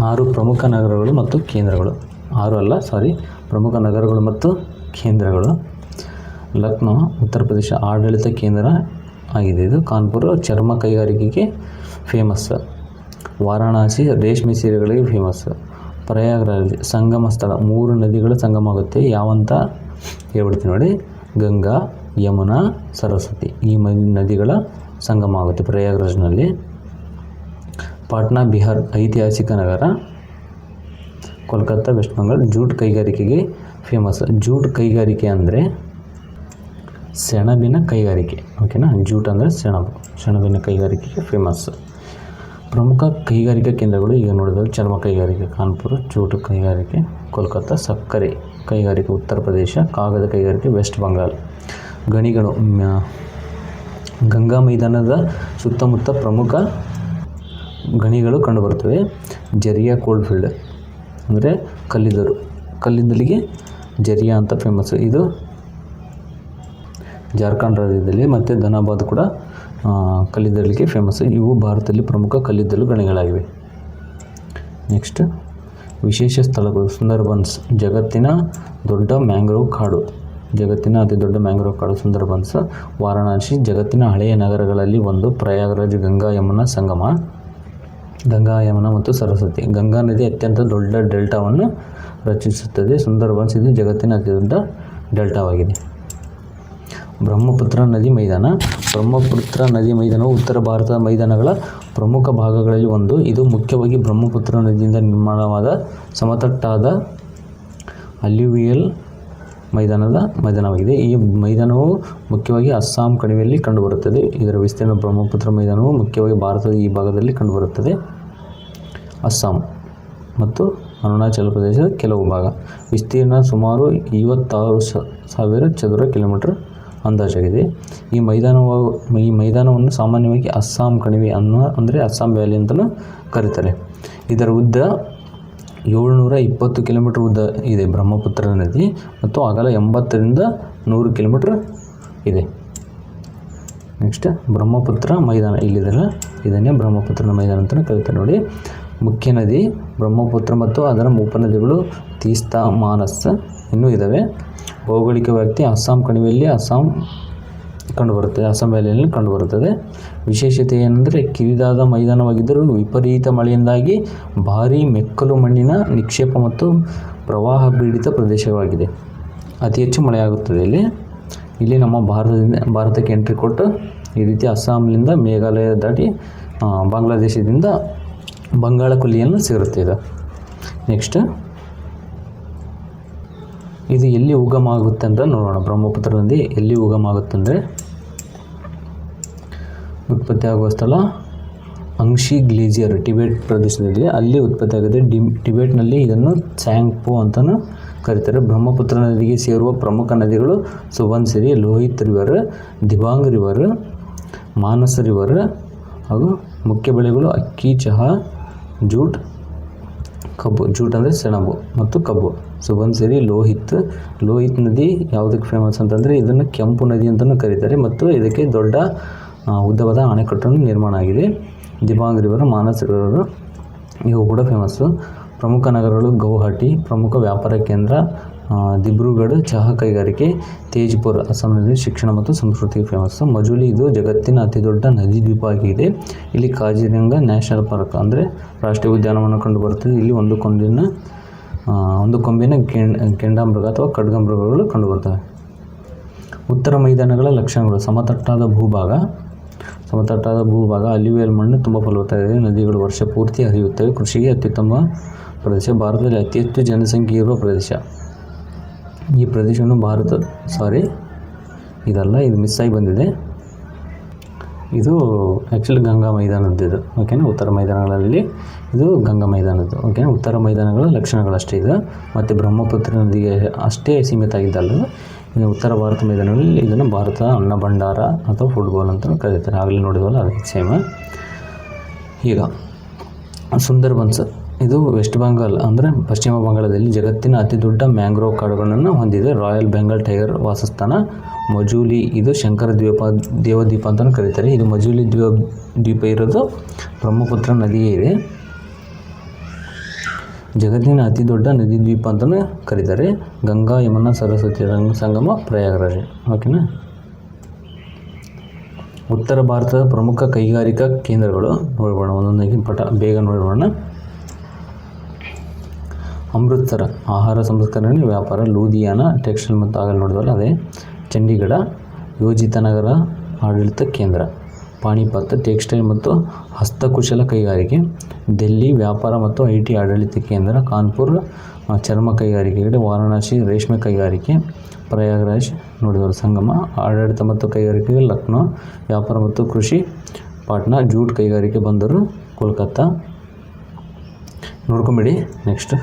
6 ಪ್ರಮುಖ ನಗರಗಳು ಮತ್ತು ಕೇಂದ್ರಗಳು. ಪ್ರಮುಖ ನಗರಗಳು ಮತ್ತು ಕೇಂದ್ರಗಳು. ಲಕ್ನೋ ಉತ್ತರ ಪ್ರದೇಶ ಆಡಳಿತ ಕೇಂದ್ರ ಆಗಿದೆ. ಇದು ಕಾನ್ಪುರ ಚರ್ಮ ಕೈಗಾರಿಕೆಗೆ ಫೇಮಸ್. ವಾರಾಣಸಿ ರೇಷ್ಮೆ ಸೀರೆಗಳಿಗೆ ಫೇಮಸ್. ಪ್ರಯಾಗ್ರಾಜ್ ಸಂಗಮ ಸ್ಥಳ. 3 ನದಿಗಳು ಸಂಗಮ ಆಗುತ್ತೆ. ಯಾವಂತ ಹೇಳ್ಬಿಡ್ತೀನಿ ನೋಡಿ. ಗಂಗಾ, ಯಮುನಾ, ಸರಸ್ವತಿ ಈ ನದಿಗಳ ಸಂಗಮ ಆಗುತ್ತೆ ಪ್ರಯಾಗ್ರಾಜ್ನಲ್ಲಿ. ಪಾಟ್ನಾ ಬಿಹಾರ್ ಐತಿಹಾಸಿಕ ನಗರ. ಕೋಲ್ಕತ್ತಾ ವೆಸ್ಟ್ ಬೆಂಗಾಲ್ ಜೂಟ್ ಕೈಗಾರಿಕೆಗೆ ಫೇಮಸ್. ಜೂಟ್ ಕೈಗಾರಿಕೆ ಅಂದರೆ ಸೆಣಬಿನ ಕೈಗಾರಿಕೆ, ಓಕೆನಾ. ಜೂಟ್ ಅಂದರೆ ಸೆಣಬಿನ ಕೈಗಾರಿಕೆಗೆ ಫೇಮಸ್. ಪ್ರಮುಖ ಕೈಗಾರಿಕಾ ಕೇಂದ್ರಗಳು ಈಗ ನೋಡಿದರೆ ಚರ್ಮ ಕೈಗಾರಿಕೆ ಕಾನ್ಪುರ, ಜೂಟ್ ಕೈಗಾರಿಕೆ ಕೋಲ್ಕತ್ತಾ, ಸಕ್ಕರೆ ಕೈಗಾರಿಕೆ ಉತ್ತರ ಪ್ರದೇಶ, ಕಾಗದ ಕೈಗಾರಿಕೆ ವೆಸ್ಟ್ ಬಂಗಾಲ್. ಗಣಿಗಳು ಗಂಗಾ ಮೈದಾನದ ಸುತ್ತಮುತ್ತ ಪ್ರಮುಖ ಗಣಿಗಳು ಕಂಡುಬರುತ್ತವೆ. ಜರಿಯಾ ಕೋಲ್ಫೀಲ್ಡ್ ಅಂದರೆ ಕಲ್ಲಿದ್ದಲಿಗೆ ಜರಿಯಾ ಅಂತ ಫೇಮಸ್. ಇದು ಜಾರ್ಖಂಡ್ ರಾಜ್ಯದಲ್ಲಿ, ಮತ್ತು ಧನಾಬಾದ್ ಕೂಡ ಕಲ್ಲಿದ್ದಲಿಗೆ ಫೇಮಸ್. ಇವು ಭಾರತದಲ್ಲಿ ಪ್ರಮುಖ ಕಲ್ಲಿದ್ದಲು ಗಣಿಗಳಾಗಿವೆ. ನೆಕ್ಸ್ಟ್ ವಿಶೇಷ ಸ್ಥಳಗಳು. ಸುಂದರ್ಬನ್ಸ್ ಜಗತ್ತಿನ ದೊಡ್ಡ ಮ್ಯಾಂಗ್ರೋವ್ ಕಾಡು, ಜಗತ್ತಿನ ಅತಿ ದೊಡ್ಡ ಮ್ಯಾಂಗ್ರೋವ್ ಕಾಡು ಸುಂದರ್ಬನ್ಸ್. ವಾರಣಾಸಿ ಜಗತ್ತಿನ ಹಳೆಯ ನಗರಗಳಲ್ಲಿ ಒಂದು. ಪ್ರಯಾಗರಾಜ್ ಗಂಗಾ ಯಮುನಾ ಸಂಗಮ, ಗಂಗಾ ಯಮುನಾ ಮತ್ತು ಸರಸ್ವತಿ. ಗಂಗಾ ನದಿ ಅತ್ಯಂತ ದೊಡ್ಡ ಡೆಲ್ಟಾವನ್ನು ರಚಿಸುತ್ತದೆ. ಸುಂದರ್ಬನ್ಸ್ ಇದು ಜಗತ್ತಿನ ಅತಿ ದೊಡ್ಡ ಡೆಲ್ಟಾವಾಗಿದೆ. ಬ್ರಹ್ಮಪುತ್ರ ನದಿ ಮೈದಾನ. ಬ್ರಹ್ಮಪುತ್ರ ನದಿ ಮೈದಾನವು ಉತ್ತರ ಭಾರತದ ಮೈದಾನಗಳ ಪ್ರಮುಖ ಭಾಗಗಳಲ್ಲಿ ಒಂದು. ಇದು ಮುಖ್ಯವಾಗಿ ಬ್ರಹ್ಮಪುತ್ರ ನದಿಯಿಂದ ನಿರ್ಮಾಣವಾದ ಸಮತಟ್ಟಾದ ಅಲ್ಯೂವಿಯಲ್ ಮೈದಾನವಾಗಿದೆ. ಈ ಮೈದಾನವು ಮುಖ್ಯವಾಗಿ ಅಸ್ಸಾಂ ಕಣಿವೆಯಲ್ಲಿ ಕಂಡುಬರುತ್ತದೆ. ಇದರ ವಿಸ್ತೀರ್ಣ. ಬ್ರಹ್ಮಪುತ್ರ ಮೈದಾನವು ಮುಖ್ಯವಾಗಿ ಭಾರತದ ಈ ಭಾಗದಲ್ಲಿ ಕಂಡುಬರುತ್ತದೆ. ಅಸ್ಸಾಂ ಮತ್ತು ಅರುಣಾಚಲ ಪ್ರದೇಶದ ಕೆಲವು ಭಾಗ. ವಿಸ್ತೀರ್ಣ ಸುಮಾರು 56,000 ಚದುರ ಕಿಲೋಮೀಟರ್ ಅಂದಾಜಾಗಿದೆ. ಈ ಮೈದಾನವನ್ನು ಸಾಮಾನ್ಯವಾಗಿ ಅಸ್ಸಾಂ ಕಣಿವೆ ಅಂದರೆ ಅಸ್ಸಾಂ ವ್ಯಾಲಿ ಅಂತಲೂ ಕರೀತಾರೆ. ಇದರ ಉದ್ದ 720 ಕಿಲೋಮೀಟರ್ ಉದ್ದ ಇದೆ ಬ್ರಹ್ಮಪುತ್ರ ನದಿ, ಮತ್ತು ಅಗಲ 80ರಿಂದ 100 ಕಿಲೋಮೀಟರ್ ಇದೆ. ನೆಕ್ಸ್ಟ್ ಬ್ರಹ್ಮಪುತ್ರ ಮೈದಾನ. ಇಲ್ಲಿದೆಲ್ಲ ಇದನ್ನೇ ಬ್ರಹ್ಮಪುತ್ರ ಮೈದಾನ ಅಂತಲೂ ಕರೀತಾರೆ. ನೋಡಿ, ಮುಖ್ಯ ನದಿ ಬ್ರಹ್ಮಪುತ್ರ ಮತ್ತು ಅದರ ಉಪನದಿಗಳು ತೀಸ್ತಾ, ಮಾನಸ್ ಇನ್ನೂ ಇದ್ದಾವೆ. ಭೌಗೋಳಿಕ ವ್ಯಾಪ್ತಿ ಅಸ್ಸಾಂ ಕಣಿವೆಯಲ್ಲಿ ಅಸ್ಸಾಂ ವ್ಯಾಲಿಯಲ್ಲಿ ಕಂಡುಬರುತ್ತದೆ. ವಿಶೇಷತೆ ಏನೆಂದರೆ ಕಿರಿದಾದ ಮೈದಾನವಾಗಿದ್ದರೂ ವಿಪರೀತ ಮಳೆಯಿಂದಾಗಿ ಭಾರೀ ಮೆಕ್ಕಲು ಮಣ್ಣಿನ ನಿಕ್ಷೇಪ ಮತ್ತು ಪ್ರವಾಹ ಪೀಡಿತ ಪ್ರದೇಶವಾಗಿದೆ. ಅತಿ ಹೆಚ್ಚು ಮಳೆಯಾಗುತ್ತದೆ ಇಲ್ಲಿ ನಮ್ಮ ಭಾರತಕ್ಕೆ ಎಂಟ್ರಿ ಕೊಟ್ಟು ಈ ರೀತಿ ಅಸ್ಸಾಂನಿಂದ ಮೇಘಾಲಯ ದಾಟಿ ಬಾಂಗ್ಲಾದೇಶದಿಂದ ಬಂಗಾಳ ಕೊಲ್ಲಿಯನ್ನು ಸೇರುತ್ತೆ ಇದು. ನೆಕ್ಸ್ಟ್ ಇದು ಎಲ್ಲಿ ಉಗಮ ಆಗುತ್ತೆ ಅಂತ ನೋಡೋಣ. ಬ್ರಹ್ಮಪುತ್ರ ನದಿ ಎಲ್ಲಿ ಉಗಮ ಆಗುತ್ತೆ ಅಂದರೆ, ಉತ್ಪತ್ತಿ ಆಗುವ ಸ್ಥಳ ಅಂಗ್ಶಿ ಗ್ಲೇಸಿಯರ್ ಟಿಬೆಟ್ ಪ್ರದೇಶದಲ್ಲಿ ಅಲ್ಲಿ ಉತ್ಪತ್ತಿ ಆಗಿದೆ. ಟಿಬೆಟ್ನಲ್ಲಿ ಇದನ್ನು ಚಾಂಗ್ಪೋ ಅಂತಲೂ ಕರೀತಾರೆ. ಬ್ರಹ್ಮಪುತ್ರ ನದಿಗೆ ಸೇರುವ ಪ್ರಮುಖ ನದಿಗಳು Subansiri, Lohit river, Dibang river, Manas river. ಹಾಗೂ ಮುಖ್ಯ ಬೆಳೆಗಳು ಅಕ್ಕಿ, ಚಹಾ, ಜೂಟ್ ಅಂದರೆ ಸೆಣಬು ಮತ್ತು ಕಬ್ಬು. ಸುಬನ್ಸಿರಿ, ಲೋಹಿತ್ ನದಿ ಯಾವುದಕ್ಕೆ ಫೇಮಸ್ ಅಂತಂದರೆ ಇದನ್ನು ಕೆಂಪು ನದಿ ಅಂತಲೂ ಕರೀತಾರೆ, ಮತ್ತು ಇದಕ್ಕೆ ದೊಡ್ಡ ಉದ್ದವಾದ ಅಣೆಕಟ್ಟನ್ನು ನಿರ್ಮಾಣ ಆಗಿದೆ. ದಿಬಾಂಗ್ ರಿವರ್, ಮಾನಸ್ ರಿವರ್ ಇವು ಕೂಡ ಫೇಮಸ್ಸು. ಪ್ರಮುಖ ನಗರಗಳು ಗೌಹಾಟಿ ಪ್ರಮುಖ ವ್ಯಾಪಾರ ಕೇಂದ್ರ, ದಿಬ್ರುಗಢ್ ಚಹಾ ಕೈಗಾರಿಕೆ, ತೇಜ್ಪುರ್ ಅಸ್ಸಾಂನಲ್ಲಿ ಶಿಕ್ಷಣ ಮತ್ತು ಸಂಸ್ಕೃತಿಗೆ ಫೇಮಸ್ಸು. ಮಜುಲಿ ಇದು ಜಗತ್ತಿನ ಅತಿ ದೊಡ್ಡ ನದಿ ದ್ವೀಪ ಆಗಿದೆ. ಇಲ್ಲಿ ಕಾಜಿರಂಗ ನ್ಯಾಷನಲ್ ಪಾರ್ಕ್ ಅಂದರೆ ರಾಷ್ಟ್ರೀಯ ಉದ್ಯಾನವನ ಕಂಡುಬರುತ್ತದೆ. ಇಲ್ಲಿ ಒಂದು ಕೊಂಬಿನ ಕೆಂಡಾಮೃಗ ಅಥವಾ ಖಡ್ಗಮೃಗಗಳು ಕಂಡುಬರ್ತವೆ. ಉತ್ತರ ಮೈದಾನಗಳ ಲಕ್ಷಣಗಳು. ಸಮತಟ್ಟಾದ ಭೂಭಾಗ, ಅಲ್ಯೂವಿಯಲ್ ಮಣ್ಣು ತುಂಬ ಫಲವತ್ತಾಗಿದೆ. ನದಿಗಳು ವರ್ಷ ಪೂರ್ತಿ ಹರಿಯುತ್ತವೆ. ಕೃಷಿಗೆ ಅತ್ಯುತ್ತಮ ಪ್ರದೇಶ. ಭಾರತದಲ್ಲಿ ಅತಿ ಹೆಚ್ಚು ಜನಸಂಖ್ಯೆ ಇರುವ ಪ್ರದೇಶ. ಈ ಪ್ರದೇಶವನ್ನು ಇದು ಮಿಸ್ ಆಗಿ ಬಂದಿದೆ. ಇದು ಆ್ಯಕ್ಚುಲಿ ಗಂಗಾ ಮೈದಾನದ್ದು ಓಕೆನಾ. ಉತ್ತರ ಮೈದಾನಗಳಲ್ಲಿ ಇದು ಗಂಗಾ ಮೈದಾನದ್ದು ಓಕೆನಾ. ಉತ್ತರ ಮೈದಾನಗಳ ಲಕ್ಷಣಗಳಷ್ಟೇ ಇದೆ. ಮತ್ತು ಬ್ರಹ್ಮಪುತ್ರ ನದಿಗೆ ಅಷ್ಟೇ ಸೀಮಿತ ಆಗಿದ್ದಲ್ಲ. ಇನ್ನು ಉತ್ತರ ಭಾರತ ಮೈದಾನಗಳಲ್ಲಿ ಇದನ್ನು ಭಾರತ ಅನ್ನ ಭಂಡಾರ ಅಥವಾ ಫುಟ್ಬಾಲ್ ಅಂತ ಕರೀತಾರೆ. ಆಗಲೇ ನೋಡಿದ್ವಲ್ಲ ಅದಕ್ಕೆ ಸೇಮ್. ಈಗ ಸುಂದರ್ಬನ್ಸ್ ಇದು ವೆಸ್ಟ್ ಬೆಂಗಾಲ್ ಅಂದರೆ ಪಶ್ಚಿಮ ಬಂಗಾಳದಲ್ಲಿ ಜಗತ್ತಿನ ಅತಿ ದೊಡ್ಡ ಮ್ಯಾಂಗ್ರೋವ್ ಕಾಡುಗಳನ್ನು ಹೊಂದಿದೆ. ರಾಯಲ್ ಬೆಂಗಾಲ್ ಟೈಗರ್ ವಾಸಸ್ಥಾನ. ಮಜೂಲಿ ಇದು ಶಂಕರ ದೇವದ್ವೀಪ ಅಂತಲೂ ಕರೀತಾರೆ. ಇದು ಮಜೂಲಿ ದ್ವೀಪ ಇರೋದು ಬ್ರಹ್ಮಪುತ್ರ ನದಿಯೇ ಇದೆ. ಜಗತ್ತಿನ ಅತಿ ದೊಡ್ಡ ನದಿ ದ್ವೀಪ ಅಂತಲೂ ಕರೀತಾರೆ. ಗಂಗಾ ಯಮುನಾ ಸರಸ್ವತಿ ಸಂಗಮ ಪ್ರಯಾಗರಾಜ್ ಓಕೆನಾ. ಉತ್ತರ ಭಾರತದ ಪ್ರಮುಖ ಕೈಗಾರಿಕಾ ಕೇಂದ್ರಗಳು ನೋಡೋಣ ಒಂದೊಂದಾಗಿ ಬೇಗ ನೋಡೋಣ. ಅಮೃತ್ಸರ ಆಹಾರ ಸಂಸ್ಕರಣೆ ವ್ಯಾಪಾರ. ಲೂಧಿಯಾನ ಟೆಕ್ಸ್ಟೈಲ್ ಮತ್ತು ಆಗಲೇ ನೋಡಿದ್ವಲ್ಲ ಅದೇ. ಚಂಡೀಗಢ ಯೋಜಿತ ನಗರ ಆಡಳಿತ ಕೇಂದ್ರ. ಪಾಣಿಪತ್ ಟೆಕ್ಸ್ಟೈಲ್ ಮತ್ತು ಹಸ್ತಕುಶಲ ಕೈಗಾರಿಕೆ. ದಿಲ್ಲಿ ವ್ಯಾಪಾರ ಮತ್ತು IT ಆಡಳಿತ ಕೇಂದ್ರ. ಕಾನ್ಪುರ್ ಚರ್ಮ ಕೈಗಾರಿಕೆಗಳು. ವಾರಣಾಸಿ ರೇಷ್ಮೆ ಕೈಗಾರಿಕೆ. ಪ್ರಯಾಗರಾಜ್ ನೋಡಿದವರು ಸಂಗಮ ಆಡಳಿತ ಮತ್ತು ಕೈಗಾರಿಕೆಗೆ. ಲಕ್ನೋ ವ್ಯಾಪಾರ ಮತ್ತು ಕೃಷಿ. ಪಾಟ್ನಾ ಜೂಟ್ ಕೈಗಾರಿಕೆ ಬಂದರು. ಕೋಲ್ಕತ್ತಾ. ನೋಡ್ಕೊಂಬಿಡಿ. ನೆಕ್ಸ್ಟ್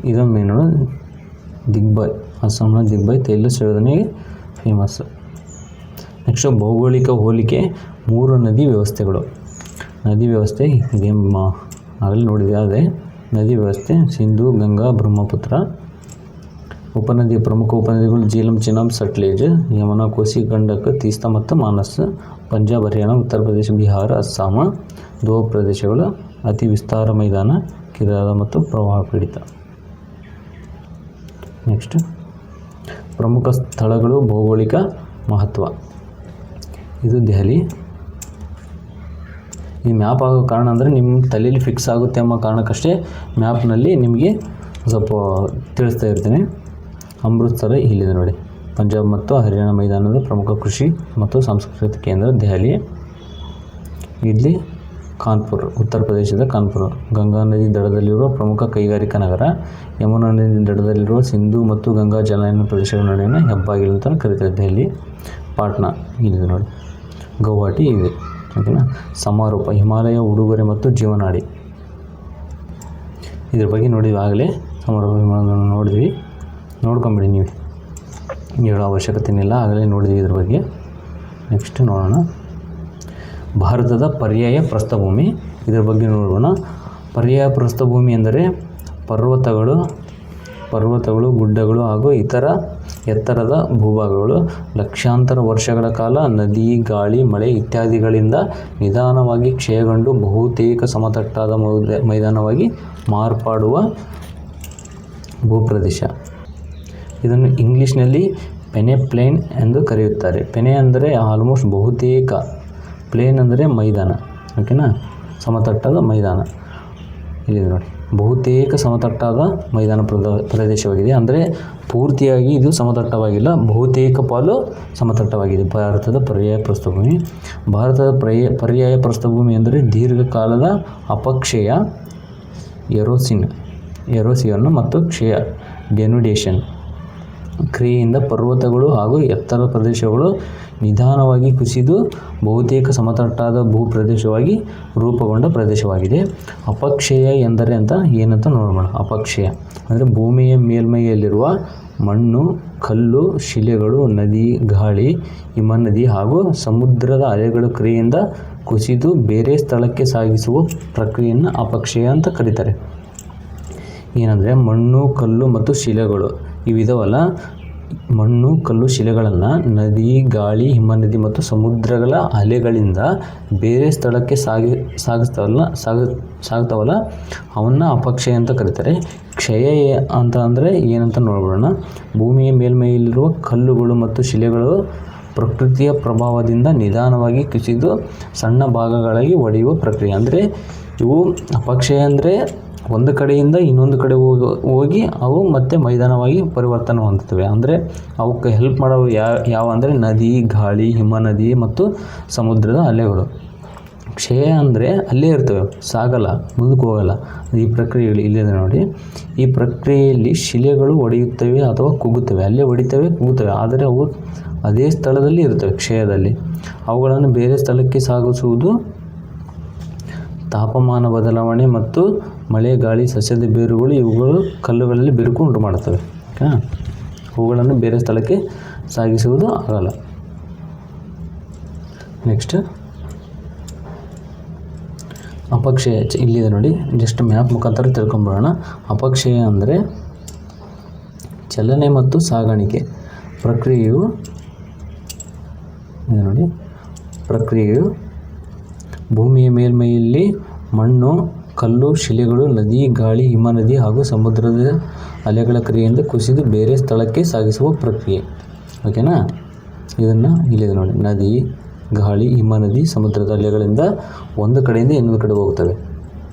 ಇದೊಂದು ಮೇನು ದಿಗ್ಬಾಯ್, ಅಸ್ಸಾಂನ ದಿಗ್ಬಾಯ್ ತೈಲ ಸಂಶೋಧನೆಗೆ ಫೇಮಸ್. ನೆಕ್ಸ್ಟು ಭೌಗೋಳಿಕ ಹೋಲಿಕೆ 3 ನದಿ ವ್ಯವಸ್ಥೆಗಳು. ನದಿ ವ್ಯವಸ್ಥೆ ಇದೇ ಆಗಲೇ ನೋಡಿದೆ. ಅದೇ ನದಿ ವ್ಯವಸ್ಥೆ ಸಿಂಧು, ಗಂಗಾ, ಬ್ರಹ್ಮಪುತ್ರ. ಪ್ರಮುಖ ಉಪನದಿಗಳು ಜೀಲಂ, ಚಿನಾಬ್, ಸಟ್ಲೇಜ್, ಯಮುನಾ, ಕೋಸಿ, ಗಂಡಕ್, ತೀಸ್ತಾ ಮತ್ತು ಮಾನಸ್. ಪಂಜಾಬ್, ಹರಿಯಾಣ, ಉತ್ತರ ಪ್ರದೇಶ, ಬಿಹಾರ, ಅಸ್ಸಾಮ. ದೋಹ ಪ್ರದೇಶಗಳು ಅತಿ ವಿಸ್ತಾರ ಮೈದಾನ, ಕಿರಾದ ಮತ್ತು ಪ್ರವಾಹ ಪೀಡಿತ. ನೆಕ್ಸ್ಟ್ ಪ್ರಮುಖ ಸ್ಥಳಗಳು, ಭೌಗೋಳಿಕ ಮಹತ್ವ. ಇದು ದೆಹಲಿ. ಈ ಮ್ಯಾಪ್ ಆಗೋ ಕಾರಣ ಅಂದರೆ ನಿಮ್ಮ ತಲೆಯಲ್ಲಿ ಫಿಕ್ಸ್ ಆಗುತ್ತೆ ಎಂಬ ಕಾರಣಕ್ಕಷ್ಟೇ ಮ್ಯಾಪ್ನಲ್ಲಿ ನಿಮಗೆ ಸ್ವಲ್ಪ ತಿಳಿಸ್ತಾ ಇರ್ತೀನಿ. ಅಮೃತ್ಸರ ಇಲ್ಲಿದೆ ನೋಡಿ. ಪಂಜಾಬ್ ಮತ್ತು ಹರಿಯಾಣ ಮೈದಾನದ ಪ್ರಮುಖ ಕೃಷಿ ಮತ್ತು ಸಾಂಸ್ಕೃತಿಕ ಕೇಂದ್ರ ದೆಹಲಿ. ಇಲ್ಲಿ ಕಾನ್ಪುರ್, ಉತ್ತರ ಪ್ರದೇಶದ ಕಾನ್ಪುರ. ಗಂಗಾ ನದಿ ದಡದಲ್ಲಿರುವ ಪ್ರಮುಖ ಕೈಗಾರಿಕಾ ನಗರ. ಯಮುನಾ ನದಿ ದಡದಲ್ಲಿರುವ ಸಿಂಧು ಮತ್ತು ಗಂಗಾ ಜಲಾನಯನ ಪ್ರದೇಶಗಳ ನಡುವಿನ ಹೆಬ್ಬಾಗಿಲು ಅಂತ ಕರೀತಾರೆ ದೆಹಲಿ. ಪಾಟ್ನಾ ಇಲ್ಲಿದೆ ನೋಡಿ. ಗೌಹಾಟಿ ಇದೆ. ಓಕೆನಾ. ಸಮಾರೋಪ, ಹಿಮಾಲಯ ಉಡುಗೊರೆ ಮತ್ತು ಜೀವನಾಡಿ. ಇದ್ರ ಬಗ್ಗೆ ನೋಡಿದ್ವಿ ಆಗಲೇ. ಸಮಾರೋಪ ನೋಡಿದ್ವಿ, ನೋಡ್ಕೊಂಬಿಡಿ ನೀವು, ಹೇಳೋ ಅವಶ್ಯಕತೆ ಇಲ್ಲ, ಆಗಲೇ ನೋಡಿದ್ವಿ ಇದ್ರ ಬಗ್ಗೆ. ನೆಕ್ಸ್ಟ್ ನೋಡೋಣ ಭಾರತದ ಪರ್ಯಾಯ ಪ್ರಸ್ಥಭೂಮಿ. ಇದರ ಬಗ್ಗೆ ನೋಡೋಣ. ಪರ್ಯಾಯ ಪ್ರಸ್ಥಭೂಮಿ ಎಂದರೆ ಪರ್ವತಗಳು, ಗುಡ್ಡಗಳು ಹಾಗೂ ಇತರ ಎತ್ತರದ ಭೂಭಾಗಗಳು ಲಕ್ಷಾಂತರ ವರ್ಷಗಳ ಕಾಲ ನದಿ, ಗಾಳಿ, ಮಳೆ ಇತ್ಯಾದಿಗಳಿಂದ ನಿಧಾನವಾಗಿ ಕ್ಷಯಗೊಂಡು ಬಹುತೇಕ ಸಮತಟ್ಟಾದ ಮೈದಾನವಾಗಿ ಮಾರ್ಪಾಡುವ ಭೂಪ್ರದೇಶ. ಇದನ್ನು ಇಂಗ್ಲೀಷ್ನಲ್ಲಿ ಪೆನೆಪ್ಲೇನ್ ಎಂದು ಕರೆಯುತ್ತಾರೆ. ಪೆನೆ ಅಂದರೆ ಆಲ್ಮೋಸ್ಟ್ ಬಹುತೇಕ, ಪ್ಲೇನ್ ಅಂದರೆ ಮೈದಾನ. ಓಕೆನಾ. ಸಮತಟ್ಟಾದ ಮೈದಾನ ಇಲ್ಲಿದೆ ನೋಡಿ. ಬಹುತೇಕ ಸಮತಟ್ಟಾದ ಮೈದಾನ ಪ್ರದೇಶವಾಗಿದೆ. ಅಂದರೆ ಪೂರ್ತಿಯಾಗಿ ಇದು ಸಮತಟ್ಟವಾಗಿಲ್ಲ, ಬಹುತೇಕ ಪಾಲು ಸಮತಟ್ಟವಾಗಿದೆ. ಭಾರತದ ಪರ್ಯಾಯ ಪ್ರಸ್ಥಭೂಮಿ. ಭಾರತದ ಪರ್ಯಾಯ ಪ್ರಸ್ಥಭೂಮಿ ಎಂದರೆ ದೀರ್ಘಕಾಲದ ಅಪಕ್ಷಯ, ಎರೋಸಿಯನ್ ಮತ್ತು ಕ್ಷಯ, ಡೆನುಡೇಷನ್ ಕ್ರಿಯೆಯಿಂದ ಪರ್ವತಗಳು ಹಾಗೂ ಎತ್ತರ ಪ್ರದೇಶಗಳು ನಿಧಾನವಾಗಿ ಕುಸಿದು ಬಹುತೇಕ ಸಮತಟ್ಟಾದ ಭೂಪ್ರದೇಶವಾಗಿ ರೂಪುಗೊಂಡ ಪ್ರದೇಶವಾಗಿದೆ. ಅಪಕ್ಷಯ ಎಂದರೆ ಏನಂತ ನೋಡೋಣ. ಅಪಕ್ಷಯ ಅಂದರೆ ಭೂಮಿಯ ಮೇಲ್ಮೈಯಲ್ಲಿರುವ ಮಣ್ಣು, ಕಲ್ಲು, ಶಿಲೆಗಳು, ನದಿ, ಗಾಳಿ, ಹಿಮನದಿ ಹಾಗೂ ಸಮುದ್ರದ ಅಲೆಗಳ ಕ್ರಿಯೆಯಿಂದ ಕುಸಿದು ಬೇರೆ ಸ್ಥಳಕ್ಕೆ ಸಾಗಿಸುವ ಪ್ರಕ್ರಿಯೆಯನ್ನು ಅಪಕ್ಷಯ ಅಂತ ಕರೀತಾರೆ. ಏನಂದರೆ ಮಣ್ಣು, ಕಲ್ಲು ಮತ್ತು ಶಿಲೆಗಳು ಇವಿದಾವಲ್ಲ, ಮಣ್ಣು, ಕಲ್ಲು, ಶಿಲೆಗಳನ್ನು ನದಿ, ಗಾಳಿ, ಹಿಮನದಿ ಮತ್ತು ಸಮುದ್ರಗಳ ಅಲೆಗಳಿಂದ ಬೇರೆ ಸ್ಥಳಕ್ಕೆ ಸಾಗ್ತಾವಲ್ಲ ಅವನ್ನ ಅಪಕ್ಷಯ ಅಂತ ಕರೀತಾರೆ. ಕ್ಷಯ ಅಂತ ಅಂದರೆ ಏನಂತ ನೋಡೋಣ. ಭೂಮಿಯ ಮೇಲ್ಮೈಯಲ್ಲಿರುವ ಕಲ್ಲುಗಳು ಮತ್ತು ಶಿಲೆಗಳು ಪ್ರಕೃತಿಯ ಪ್ರಭಾವದಿಂದ ನಿಧಾನವಾಗಿ ಕುಸಿದು ಸಣ್ಣ ಭಾಗಗಳಾಗಿ ಒಡೆಯುವ ಪ್ರಕ್ರಿಯೆ. ಅಂದರೆ ಇವು ಅಪಕ್ಷಯ ಅಂದರೆ ಒಂದು ಕಡೆಯಿಂದ ಇನ್ನೊಂದು ಕಡೆ ಹೋಗಿ ಅವು ಮತ್ತೆ ಮೈದಾನವಾಗಿ ಪರಿವರ್ತನೆ ಹೊಂದುತ್ತವೆ. ಅಂದರೆ ಅವಕ್ಕೆ ಹೆಲ್ಪ್ ಮಾಡೋವು ಯಾವ ಅಂದರೆ ನದಿ, ಗಾಳಿ, ಹಿಮನದಿ ಮತ್ತು ಸಮುದ್ರದ ಅಲೆಗಳು. ಕ್ಷಯ ಅಂದರೆ ಅಲ್ಲೇ ಇರ್ತವೆ, ಸಾಗಲ್ಲ, ಮುಂದಕ್ಕೆ ಹೋಗಲ್ಲ. ಈ ಪ್ರಕ್ರಿಯೆಗಳು ಇಲ್ಲಿದೆ ನೋಡಿ. ಈ ಪ್ರಕ್ರಿಯೆಯಲ್ಲಿ ಶಿಲೆಗಳು ಒಡೆಯುತ್ತವೆ ಅಥವಾ ಕುಗ್ಗುತ್ತವೆ. ಅಲ್ಲೇ ಹೊಡಿತವೆ, ಕುಗ್ಗುತ್ತವೆ, ಆದರೆ ಅವು ಅದೇ ಸ್ಥಳದಲ್ಲಿ ಇರ್ತವೆ. ಕ್ಷಯದಲ್ಲಿ ಅವುಗಳನ್ನು ಬೇರೆ ಸ್ಥಳಕ್ಕೆ ಸಾಗಿಸುವುದು ತಾಪಮಾನ ಬದಲಾವಣೆ ಮತ್ತು ಮಳೆ, ಗಾಳಿ, ಸಸ್ಯದ ಬೇರುಗಳು ಇವುಗಳು ಕಲ್ಲುಗಳಲ್ಲಿ ಬಿರುಕು ಉಂಟು ಮಾಡುತ್ತವೆ. ಅವುಗಳನ್ನು ಬೇರೆ ಸ್ಥಳಕ್ಕೆ ಸಾಗಿಸುವುದು ಆಗಲ್ಲ. ನೆಕ್ಸ್ಟ್ ಅಪಕ್ಷಯ ಇಲ್ಲಿದೆ ನೋಡಿ. ಜಸ್ಟ್ ಮ್ಯಾಪ್ ಮುಖಾಂತರ ತಿಳ್ಕೊಂಬಿಡೋಣ. ಅಪಕ್ಷಯ ಅಂದರೆ ಚಲನೆ ಮತ್ತು ಸಾಗಾಣಿಕೆ ಪ್ರಕ್ರಿಯೆಯು ನೋಡಿ. ಪ್ರಕ್ರಿಯೆಯು ಭೂಮಿಯ ಮೇಲ್ಮೈಯಲ್ಲಿ ಮಣ್ಣು, ಕಲ್ಲು, ಶಿಲೆಗಳು, ನದಿ, ಗಾಳಿ, ಹಿಮನದಿ ಹಾಗೂ ಸಮುದ್ರದ ಅಲೆಗಳ ಕ್ರಿಯೆಯಿಂದ ಕುಸಿದು ಬೇರೆ ಸ್ಥಳಕ್ಕೆ ಸಾಗಿಸುವ ಪ್ರಕ್ರಿಯೆ. ಓಕೆನಾ. ಇದನ್ನು ಇಲ್ಲಿದೆ ನೋಡಿ. ನದಿ, ಗಾಳಿ, ಹಿಮನದಿ, ಸಮುದ್ರದ ಅಲೆಗಳಿಂದ ಒಂದು ಕಡೆಯಿಂದ ಇನ್ನೊಂದು ಕಡೆ ಹೋಗ್ತವೆ.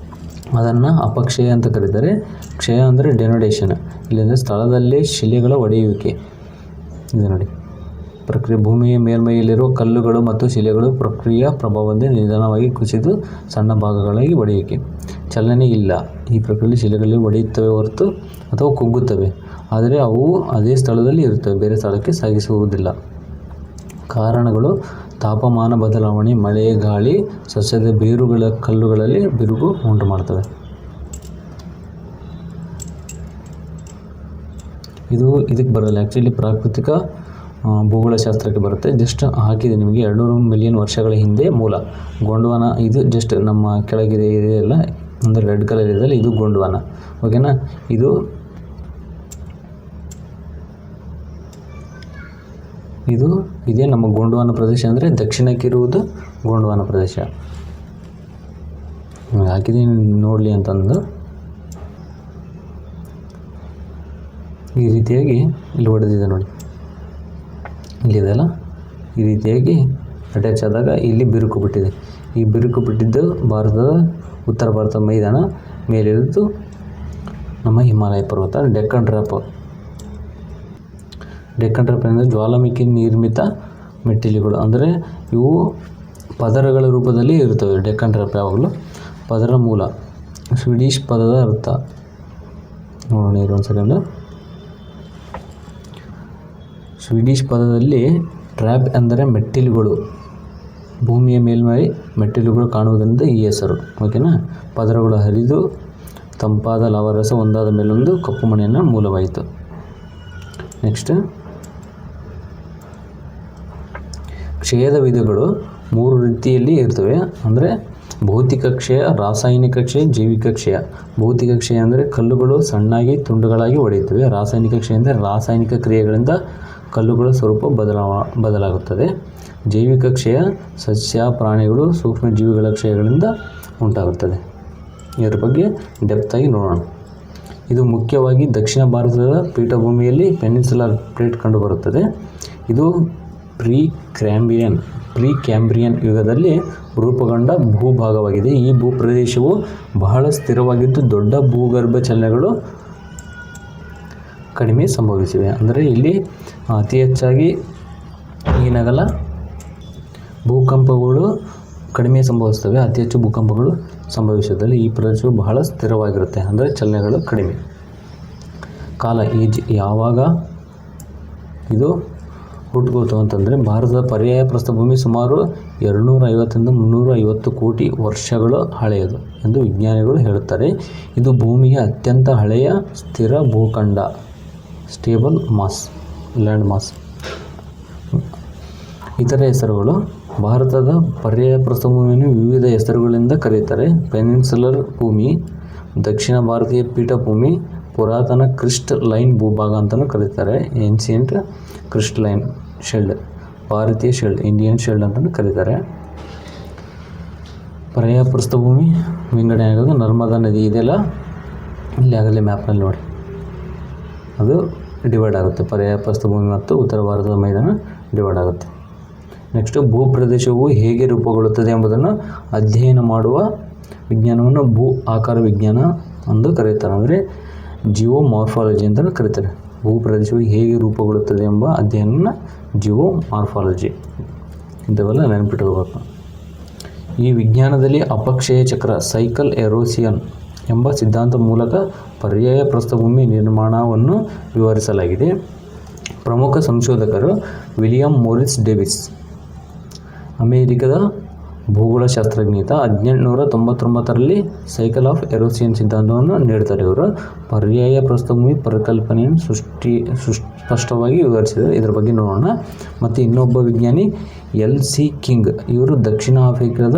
ಅದನ್ನು ಅಪಕ್ಷಯ ಅಂತ ಕರೀತಾರೆ. ಕ್ಷಯ ಅಂದರೆ ಡೆನುಡೇಷನ್. ಇಲ್ಲಿಂದ ಸ್ಥಳದಲ್ಲೇ ಶಿಲೆಗಳ ಒಡೆಯುವಿಕೆ ಇದೆ ನೋಡಿ. ಪ್ರಕ್ರಿಯೆ ಭೂಮಿಯ ಮೇಲ್ಮೈಯಲ್ಲಿರುವ ಕಲ್ಲುಗಳು ಮತ್ತು ಶಿಲೆಗಳು ಪ್ರಕ್ರಿಯೆಯ ಪ್ರಭಾವದಿಂದ ನಿಧಾನವಾಗಿ ಕುಸಿದು ಸಣ್ಣ ಭಾಗಗಳಾಗಿ ಒಡೆಯುವಿಕೆ. ಚಲನೆ ಇಲ್ಲ. ಈ ಪ್ರಕ್ರಿಯೆಯಲ್ಲಿ ಶಿಲೆಗಳಲ್ಲಿ ಒಡೆಯುತ್ತವೆ ಹೊರತು ಅಥವಾ ಕುಗ್ಗುತ್ತವೆ, ಆದರೆ ಅವು ಅದೇ ಸ್ಥಳದಲ್ಲಿ ಇರುತ್ತವೆ, ಬೇರೆ ಸ್ಥಳಕ್ಕೆ ಸಾಗಿಸುವುದಿಲ್ಲ. ಕಾರಣಗಳು ತಾಪಮಾನ ಬದಲಾವಣೆ, ಮಳೆ, ಗಾಳಿ, ಸಸ್ಯದ ಬೇರುಗಳ ಕಲ್ಲುಗಳಲ್ಲಿ ಬಿರುಕು ಉಂಟು ಮಾಡ್ತವೆ. ಇದಕ್ಕೆ ಬರಲ್ಲ, ಆ್ಯಕ್ಚುಲಿ ಪ್ರಾಕೃತಿಕ ಭೂಗೋಳಶಾಸ್ತ್ರಕ್ಕೆ ಬರುತ್ತೆ. ಜಸ್ಟ್ ಹಾಕಿದೆ ನಿಮಗೆ 200 ಮಿಲಿಯನ್ ವರ್ಷಗಳ ಹಿಂದೆ ಮೂಲ ಗೊಂಡ್ವಾನ. ಇದು ಜಸ್ಟ್ ನಮ್ಮ ಕೆಳಗಿದೆ ಇದೆಯಲ್ಲ, ಅಂದರೆ ರೆಡ್ ಕಲರ್ ಇದೆಯಲ್ಲ, ಇದು ಗೊಂಡ್ವಾನ. ಓಕೆನಾ. ಇದೇ ನಮ್ಮ ಗೊಂಡ್ವಾನ ಪ್ರದೇಶ, ಅಂದರೆ ದಕ್ಷಿಣಕ್ಕಿರುವುದು ಗೊಂಡ್ವಾನ ಪ್ರದೇಶ. ಹಾಕಿದ್ದೀನಿ ನೋಡಲಿ ಅಂತಂದು. ಈ ರೀತಿಯಾಗಿ ಇಲ್ಲಿ ಹೊಡೆದಿದೆ ನೋಡಿ, ಇಲ್ಲಿದೆಲ್ಲ ಈ ರೀತಿಯಾಗಿ ಅಟ್ಯಾಚ್ ಆದಾಗ ಇಲ್ಲಿ ಬಿರುಕು ಬಿಟ್ಟಿದೆ. ಈ ಬಿರುಕು ಬಿಟ್ಟಿದ್ದು ಭಾರತದ ಉತ್ತರ ಭಾರತ ಮೈದಾನ, ಮೇಲಿರುವುದು ನಮ್ಮ ಹಿಮಾಲಯ ಪರ್ವತ. ಡೆಕ್ಕನ್ ಡ್ರಾಪ್ ಅಂದರೆ ಜ್ವಾಲಾಮುಖಿ ನಿರ್ಮಿತ ಮೆಟ್ಟಿಲುಗಳು, ಅಂದರೆ ಇವು ಪದರಗಳ ರೂಪದಲ್ಲಿ ಇರುತ್ತವೆ. ಡೆಕ್ಕನ್ ಡ್ರಾಪ್ ಯಾವಾಗಲೂ ಪದರ ಮೂಲ. ಸ್ವೀಡಿಷ್ ಪದದ ಅರ್ಥ ನೋಡೋಣ ಒಂದು ಸೆಕೆಂಡು. ಸ್ವೀಡಿಷ್ ಪದದಲ್ಲಿ ಟ್ರ್ಯಾಪ್ ಎಂದರೆ ಮೆಟ್ಟಿಲುಗಳು, ಭೂಮಿಯ ಮೇಲ್ಮೈ ಮೆಟ್ಟಿಲುಗಳು ಕಾಣುವುದರಿಂದ ಈ ಹೆಸರು. ಓಕೆನಾ. ಪದರಗಳು ಹರಿದು ತಂಪಾದ ಲಾವಾರಸ ಒಂದಾದ ಮೇಲೊಂದು ಕಪ್ಪು ಮಣ್ಣಿನ ಮೂಲವಾಯಿತು. ನೆಕ್ಸ್ಟ್, ಕ್ಷಯದ ವಿಧಗಳು 3 ರೀತಿಯಲ್ಲಿ ಇರ್ತವೆ. ಅಂದರೆ ಭೌತಿಕ ಕ್ಷಯ, ರಾಸಾಯನಿಕ ಕ್ಷಯ, ಜೈವಿಕ ಕ್ಷಯ. ಭೌತಿಕ ಕ್ಷಯ ಅಂದರೆ ಕಲ್ಲುಗಳು ಸಣ್ಣಾಗಿ ತುಂಡುಗಳಾಗಿ ಒಡೆಯುತ್ತವೆ. ರಾಸಾಯನಿಕ ಕ್ಷಯ ಅಂದರೆ ರಾಸಾಯನಿಕ ಕ್ರಿಯೆಗಳಿಂದ ಕಲ್ಲುಗಳ ಸ್ವರೂಪ ಬದಲಾಗುತ್ತದೆ. ಜೈವಿಕ ಕ್ಷಯ ಸಸ್ಯ, ಪ್ರಾಣಿಗಳು, ಸೂಕ್ಷ್ಮಜೀವಿಗಳ ಕ್ಷಯಗಳಿಂದ ಉಂಟಾಗುತ್ತದೆ. ಇದರ ಬಗ್ಗೆ ಡೆಪ್ತಾಗಿ ನೋಡೋಣ. ಇದು ಮುಖ್ಯವಾಗಿ ದಕ್ಷಿಣ ಭಾರತದ ಪೀಠಭೂಮಿಯಲ್ಲಿ ಪೆನಿನ್ಸುಲರ್ ಪ್ಲೇಟ್ ಕಂಡುಬರುತ್ತದೆ. ಇದು ಪ್ರೀ ಕ್ಯಾಂಬ್ರಿಯನ್ ಯುಗದಲ್ಲಿ ರೂಪುಗೊಂಡ ಭೂಭಾಗವಾಗಿದೆ. ಈ ಭೂಪ್ರದೇಶವು ಬಹಳ ಸ್ಥಿರವಾಗಿದ್ದು ದೊಡ್ಡ ಭೂಗರ್ಭ ಚಲನೆಗಳು ಕಡಿಮೆ ಸಂಭವಿಸಿವೆ. ಅಂದರೆ ಇಲ್ಲಿ ಅತಿ ಹೆಚ್ಚಾಗಿ ಏನಾಗಲ್ಲ, ಭೂಕಂಪಗಳು ಕಡಿಮೆ ಸಂಭವಿಸ್ತವೆ. ಅತಿ ಹೆಚ್ಚು ಭೂಕಂಪಗಳು ಸಂಭವಿಸುತ್ತವೆ. ಈ ಪ್ರದೇಶವು ಬಹಳ ಸ್ಥಿರವಾಗಿರುತ್ತೆ, ಅಂದರೆ ಚಲನೆಗಳು ಕಡಿಮೆ. ಕಾಲ, ಏಜ್, ಯಾವಾಗ ಇದು ಹುಟ್ಟುಗೋತು ಅಂತಂದರೆ ಭಾರತದ ಪರ್ಯಾಯ ಪ್ರಸ್ಥಭೂಮಿ ಸುಮಾರು 250ರಿಂದ 350 ಕೋಟಿ ವರ್ಷಗಳು ಹಳೆಯದು ಎಂದು ವಿಜ್ಞಾನಿಗಳು ಹೇಳುತ್ತಾರೆ. ಇದು ಭೂಮಿಯ ಅತ್ಯಂತ ಹಳೆಯ ಸ್ಥಿರ ಭೂಖಂಡ, ಸ್ಟೇಬಲ್ ಲ್ಯಾಂಡ್ ಮಾಸ್. ಇತರ ಹೆಸರುಗಳು, ಭಾರತದ ಪರ್ಯಾಯ ಪ್ರಸ್ಥಭೂಮಿಯನ್ನು ವಿವಿಧ ಹೆಸರುಗಳಿಂದ ಕರೆಯುತ್ತಾರೆ. ಪೆನಿನ್ಸುಲರ್ ಭೂಮಿ, ದಕ್ಷಿಣ ಭಾರತೀಯ ಪೀಠಭೂಮಿ, ಪುರಾತನ ಕ್ರಿಸ್ಟ್ ಲೈನ್ ಭೂಭಾಗ ಅಂತಲೂ ಕರೀತಾರೆ. ಏನ್ಸಿಯಂಟ್ ಕ್ರಿಸ್ಟ್ ಲೈನ್ ಶೆಲ್ಡ್, ಭಾರತೀಯ ಶೆಲ್ಡ್, ಇಂಡಿಯನ್ ಶೆಲ್ಡ್ ಅಂತಲೂ ಕರೀತಾರೆ. ಪರ್ಯಾಯ ಪ್ರಸ್ಥಭೂಮಿ ವಿಂಗಡಣೆ ಆಗೋದು ನರ್ಮದಾ ನದಿ ಇದೆಲ್ಲ ಇಲ್ಲಿ ಆಗಲೇ ಮ್ಯಾಪ್ನಲ್ಲಿ ನೋಡಿ, ಅದು ಡಿವೈಡ್ ಆಗುತ್ತೆ. ಪರ್ಯಾಯ ಪ್ರಸ್ಥಭೂಮಿ ಮತ್ತು ಉತ್ತರ ಭಾರತದ ಮೈದಾನ ಡಿವೈಡ್ ಆಗುತ್ತೆ. ನೆಕ್ಸ್ಟು, ಭೂಪ್ರದೇಶವು ಹೇಗೆ ರೂಪುಗೊಳ್ಳುತ್ತದೆ ಎಂಬುದನ್ನು ಅಧ್ಯಯನ ಮಾಡುವ ವಿಜ್ಞಾನವನ್ನು ಭೂ ಆಕಾರ ವಿಜ್ಞಾನ ಎಂದು ಕರೆಯುತ್ತಾರೆ. ಅಂದರೆ ಜಿಯೋಮಾರ್ಫಾಲಜಿ ಅಂತಲೂ ಕರೀತಾರೆ. ಭೂಪ್ರದೇಶವು ಹೇಗೆ ರೂಪುಗೊಳ್ಳುತ್ತದೆ ಎಂಬ ಅಧ್ಯಯನ ಜಿಯೋಮಾರ್ಫಾಲಜಿ. ಇಂಥವೆಲ್ಲ ನೆನಪಿಟ್ಕೋಬೇಕು. ಈ ವಿಜ್ಞಾನದಲ್ಲಿ ಅಪಕ್ಷಯ ಚಕ್ರ, ಸೈಕಲ್ ಎರೋಸಿಯನ್ ಎಂಬ ಸಿದ್ಧಾಂತ ಮೂಲಕ ಪರ್ಯಾಯ ಪ್ರಸ್ಥಭೂಮಿ ನಿರ್ಮಾಣವನ್ನು ವಿವರಿಸಲಾಗಿದೆ. ಪ್ರಮುಖ ಸಂಶೋಧಕರು ವಿಲಿಯಂ ಮೋರಿಸ್ ಡೇವಿಸ್, ಅಮೇರಿಕದ ಭೂಗೋಳಶಾಸ್ತ್ರಜ್ಞ. 1899ರಲ್ಲಿ ಸೈಕಲ್ ಆಫ್ ಎರೋಸಿಯನ್ ಸಿದ್ಧಾಂತವನ್ನು ನೀಡ್ತಾರೆ. ಇವರು ಪರ್ಯಾಯ ಪ್ರಸ್ಥಭೂಮಿ ಪರಿಕಲ್ಪನೆಯನ್ನು ಸ್ಪಷ್ಟವಾಗಿ ವಿವರಿಸಿದ್ದಾರೆ. ಇದರ ಬಗ್ಗೆ ನೋಡೋಣ. ಮತ್ತು ಇನ್ನೊಬ್ಬ ವಿಜ್ಞಾನಿ ಎಲ್.ಸಿ. ಕಿಂಗ್, ಇವರು ದಕ್ಷಿಣ ಆಫ್ರಿಕಾದ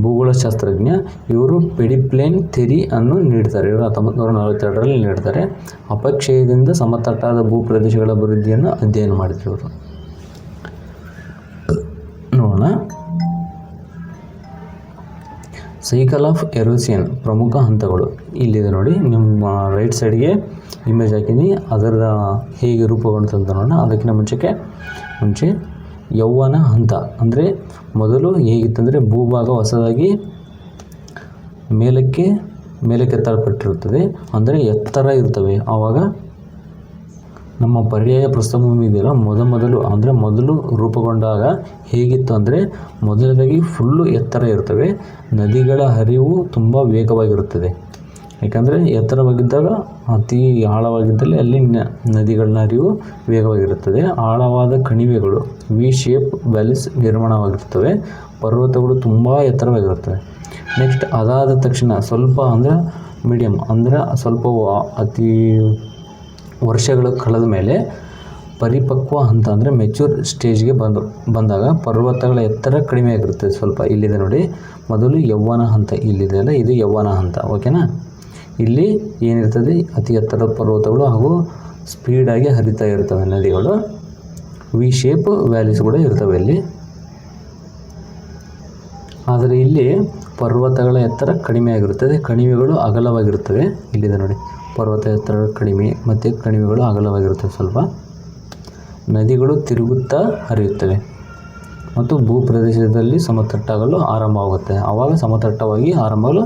ಭೂಗೋಳಶಾಸ್ತ್ರಜ್ಞ. ಇವರು ಪೆಡಿಪ್ಲೇನ್ ಥಿಯರಿ ಅನ್ನು ನೀಡ್ತಾರೆ. ಇವರು 1942ರಲ್ಲಿ ನೀಡ್ತಾರೆ. ಅಪಕ್ಷಯದಿಂದ ಸಮತಟ್ಟಾದ ಭೂಪ್ರದೇಶಗಳ ಅಭಿವೃದ್ಧಿಯನ್ನು ಅಧ್ಯಯನ ಮಾಡಿದರು ಇವರು. ನೋಡೋಣ. ಸೈಕಲ್ ಆಫ್ ಎರೋಸಿಯನ್ ಪ್ರಮುಖ ಹಂತಗಳು ಇಲ್ಲಿದೆ ನೋಡಿ. ನಿಮ್ಮ ರೈಟ್ ಸೈಡ್ಗೆ ಇಮೇಜ್ ಹಾಕಿದ್ದೀನಿ. ಅದರ ಹೇಗೆ ರೂಪುಗೊಂಡಂತ ನೋಡೋಣ. ಅದಕ್ಕಿಂತ ಮುಂಚೆ ಯೌವನ ಹಂತ ಅಂದರೆ ಮೊದಲು ಹೇಗಿತ್ತಂದರೆ ಭೂಭಾಗ ಹೊಸದಾಗಿ ಮೇಲಕ್ಕೆ ಎತ್ತಲ್ಪಟ್ಟಿರುತ್ತದೆ, ಅಂದರೆ ಎತ್ತರ ಇರ್ತವೆ. ಆವಾಗ ನಮ್ಮ ಪರ್ಯಾಯ ಪ್ರಸ್ಥಭೂಮಿ ಇದೆಯಲ್ಲ, ಮೊದಲು ರೂಪುಗೊಂಡಾಗ ಹೇಗಿತ್ತು ಅಂದರೆ ಮೊದಲದಾಗಿ ಫುಲ್ಲು ಎತ್ತರ ಇರ್ತವೆ. ನದಿಗಳ ಹರಿವು ತುಂಬ ವೇಗವಾಗಿರುತ್ತದೆ. ಯಾಕಂದರೆ ಎತ್ತರವಾಗಿದ್ದಾಗ ಅತಿ ಆಳವಾಗಿದ್ದಲ್ಲಿ ಅಲ್ಲಿ ನದಿಗಳ ಹರಿವು ವೇಗವಾಗಿರುತ್ತದೆ. ಆಳವಾದ ಕಣಿವೆಗಳು ವಿ ಶೇಪ್ ವ್ಯಾಲೀಸ್ ನಿರ್ಮಾಣವಾಗಿರ್ತವೆ. ಪರ್ವತಗಳು ತುಂಬ ಎತ್ತರವಾಗಿರುತ್ತವೆ. ನೆಕ್ಸ್ಟ್ ಅದಾದ ತಕ್ಷಣ ಸ್ವಲ್ಪ ಅಂದರೆ ಮೀಡಿಯಮ್ ಅಂದರೆ ಸ್ವಲ್ಪ ಅತಿ ವರ್ಷಗಳು ಕಳೆದ ಮೇಲೆ ಪರಿಪಕ್ವ ಹಂತ ಅಂದರೆ ಮೆಚೂರ್ ಸ್ಟೇಜ್ಗೆ ಬಂದಾಗ ಪರ್ವತಗಳ ಎತ್ತರ ಕಡಿಮೆ ಆಗಿರುತ್ತೆ. ಸ್ವಲ್ಪ ಇಲ್ಲಿದೆ ನೋಡಿ, ಮೊದಲು ಯೌವನ ಹಂತ ಇಲ್ಲಿದೆ ಅಲ್ಲ, ಇದು ಯೌವನ ಹಂತ. ಓಕೆನಾ. ಇಲ್ಲಿ ಏನಿರ್ತದೆ, ಅತಿ ಎತ್ತರದ ಪರ್ವತಗಳು ಹಾಗೂ ಸ್ಪೀಡಾಗಿ ಹರಿತಾ ಇರ್ತವೆ ನದಿಗಳು. ವಿ ಶೇಪ್ ವ್ಯಾಲೀಸ್ ಕೂಡ ಇರ್ತವೆ ಇಲ್ಲಿ. ಆದರೆ ಇಲ್ಲಿ ಪರ್ವತಗಳ ಎತ್ತರ ಕಡಿಮೆ ಆಗಿರುತ್ತದೆ, ಕಣಿವೆಗಳು ಅಗಲವಾಗಿರುತ್ತವೆ. ಇಲ್ಲಿದೆ ನೋಡಿ, ಪರ್ವತ ಎತ್ತರ ಕಡಿಮೆ ಮತ್ತು ಕಣಿವೆಗಳು ಅಗಲವಾಗಿರುತ್ತವೆ. ಸ್ವಲ್ಪ ನದಿಗಳು ತಿರುಗುತ್ತಾ ಹರಿಯುತ್ತವೆ ಮತ್ತು ಭೂಪ್ರದೇಶದಲ್ಲಿ ಸಮತಟ್ಟಾಗಲು ಆರಂಭವಾಗುತ್ತೆ. ಆವಾಗ ಸಮತಟ್ಟವಾಗಿ ಆರಂಭಗಳು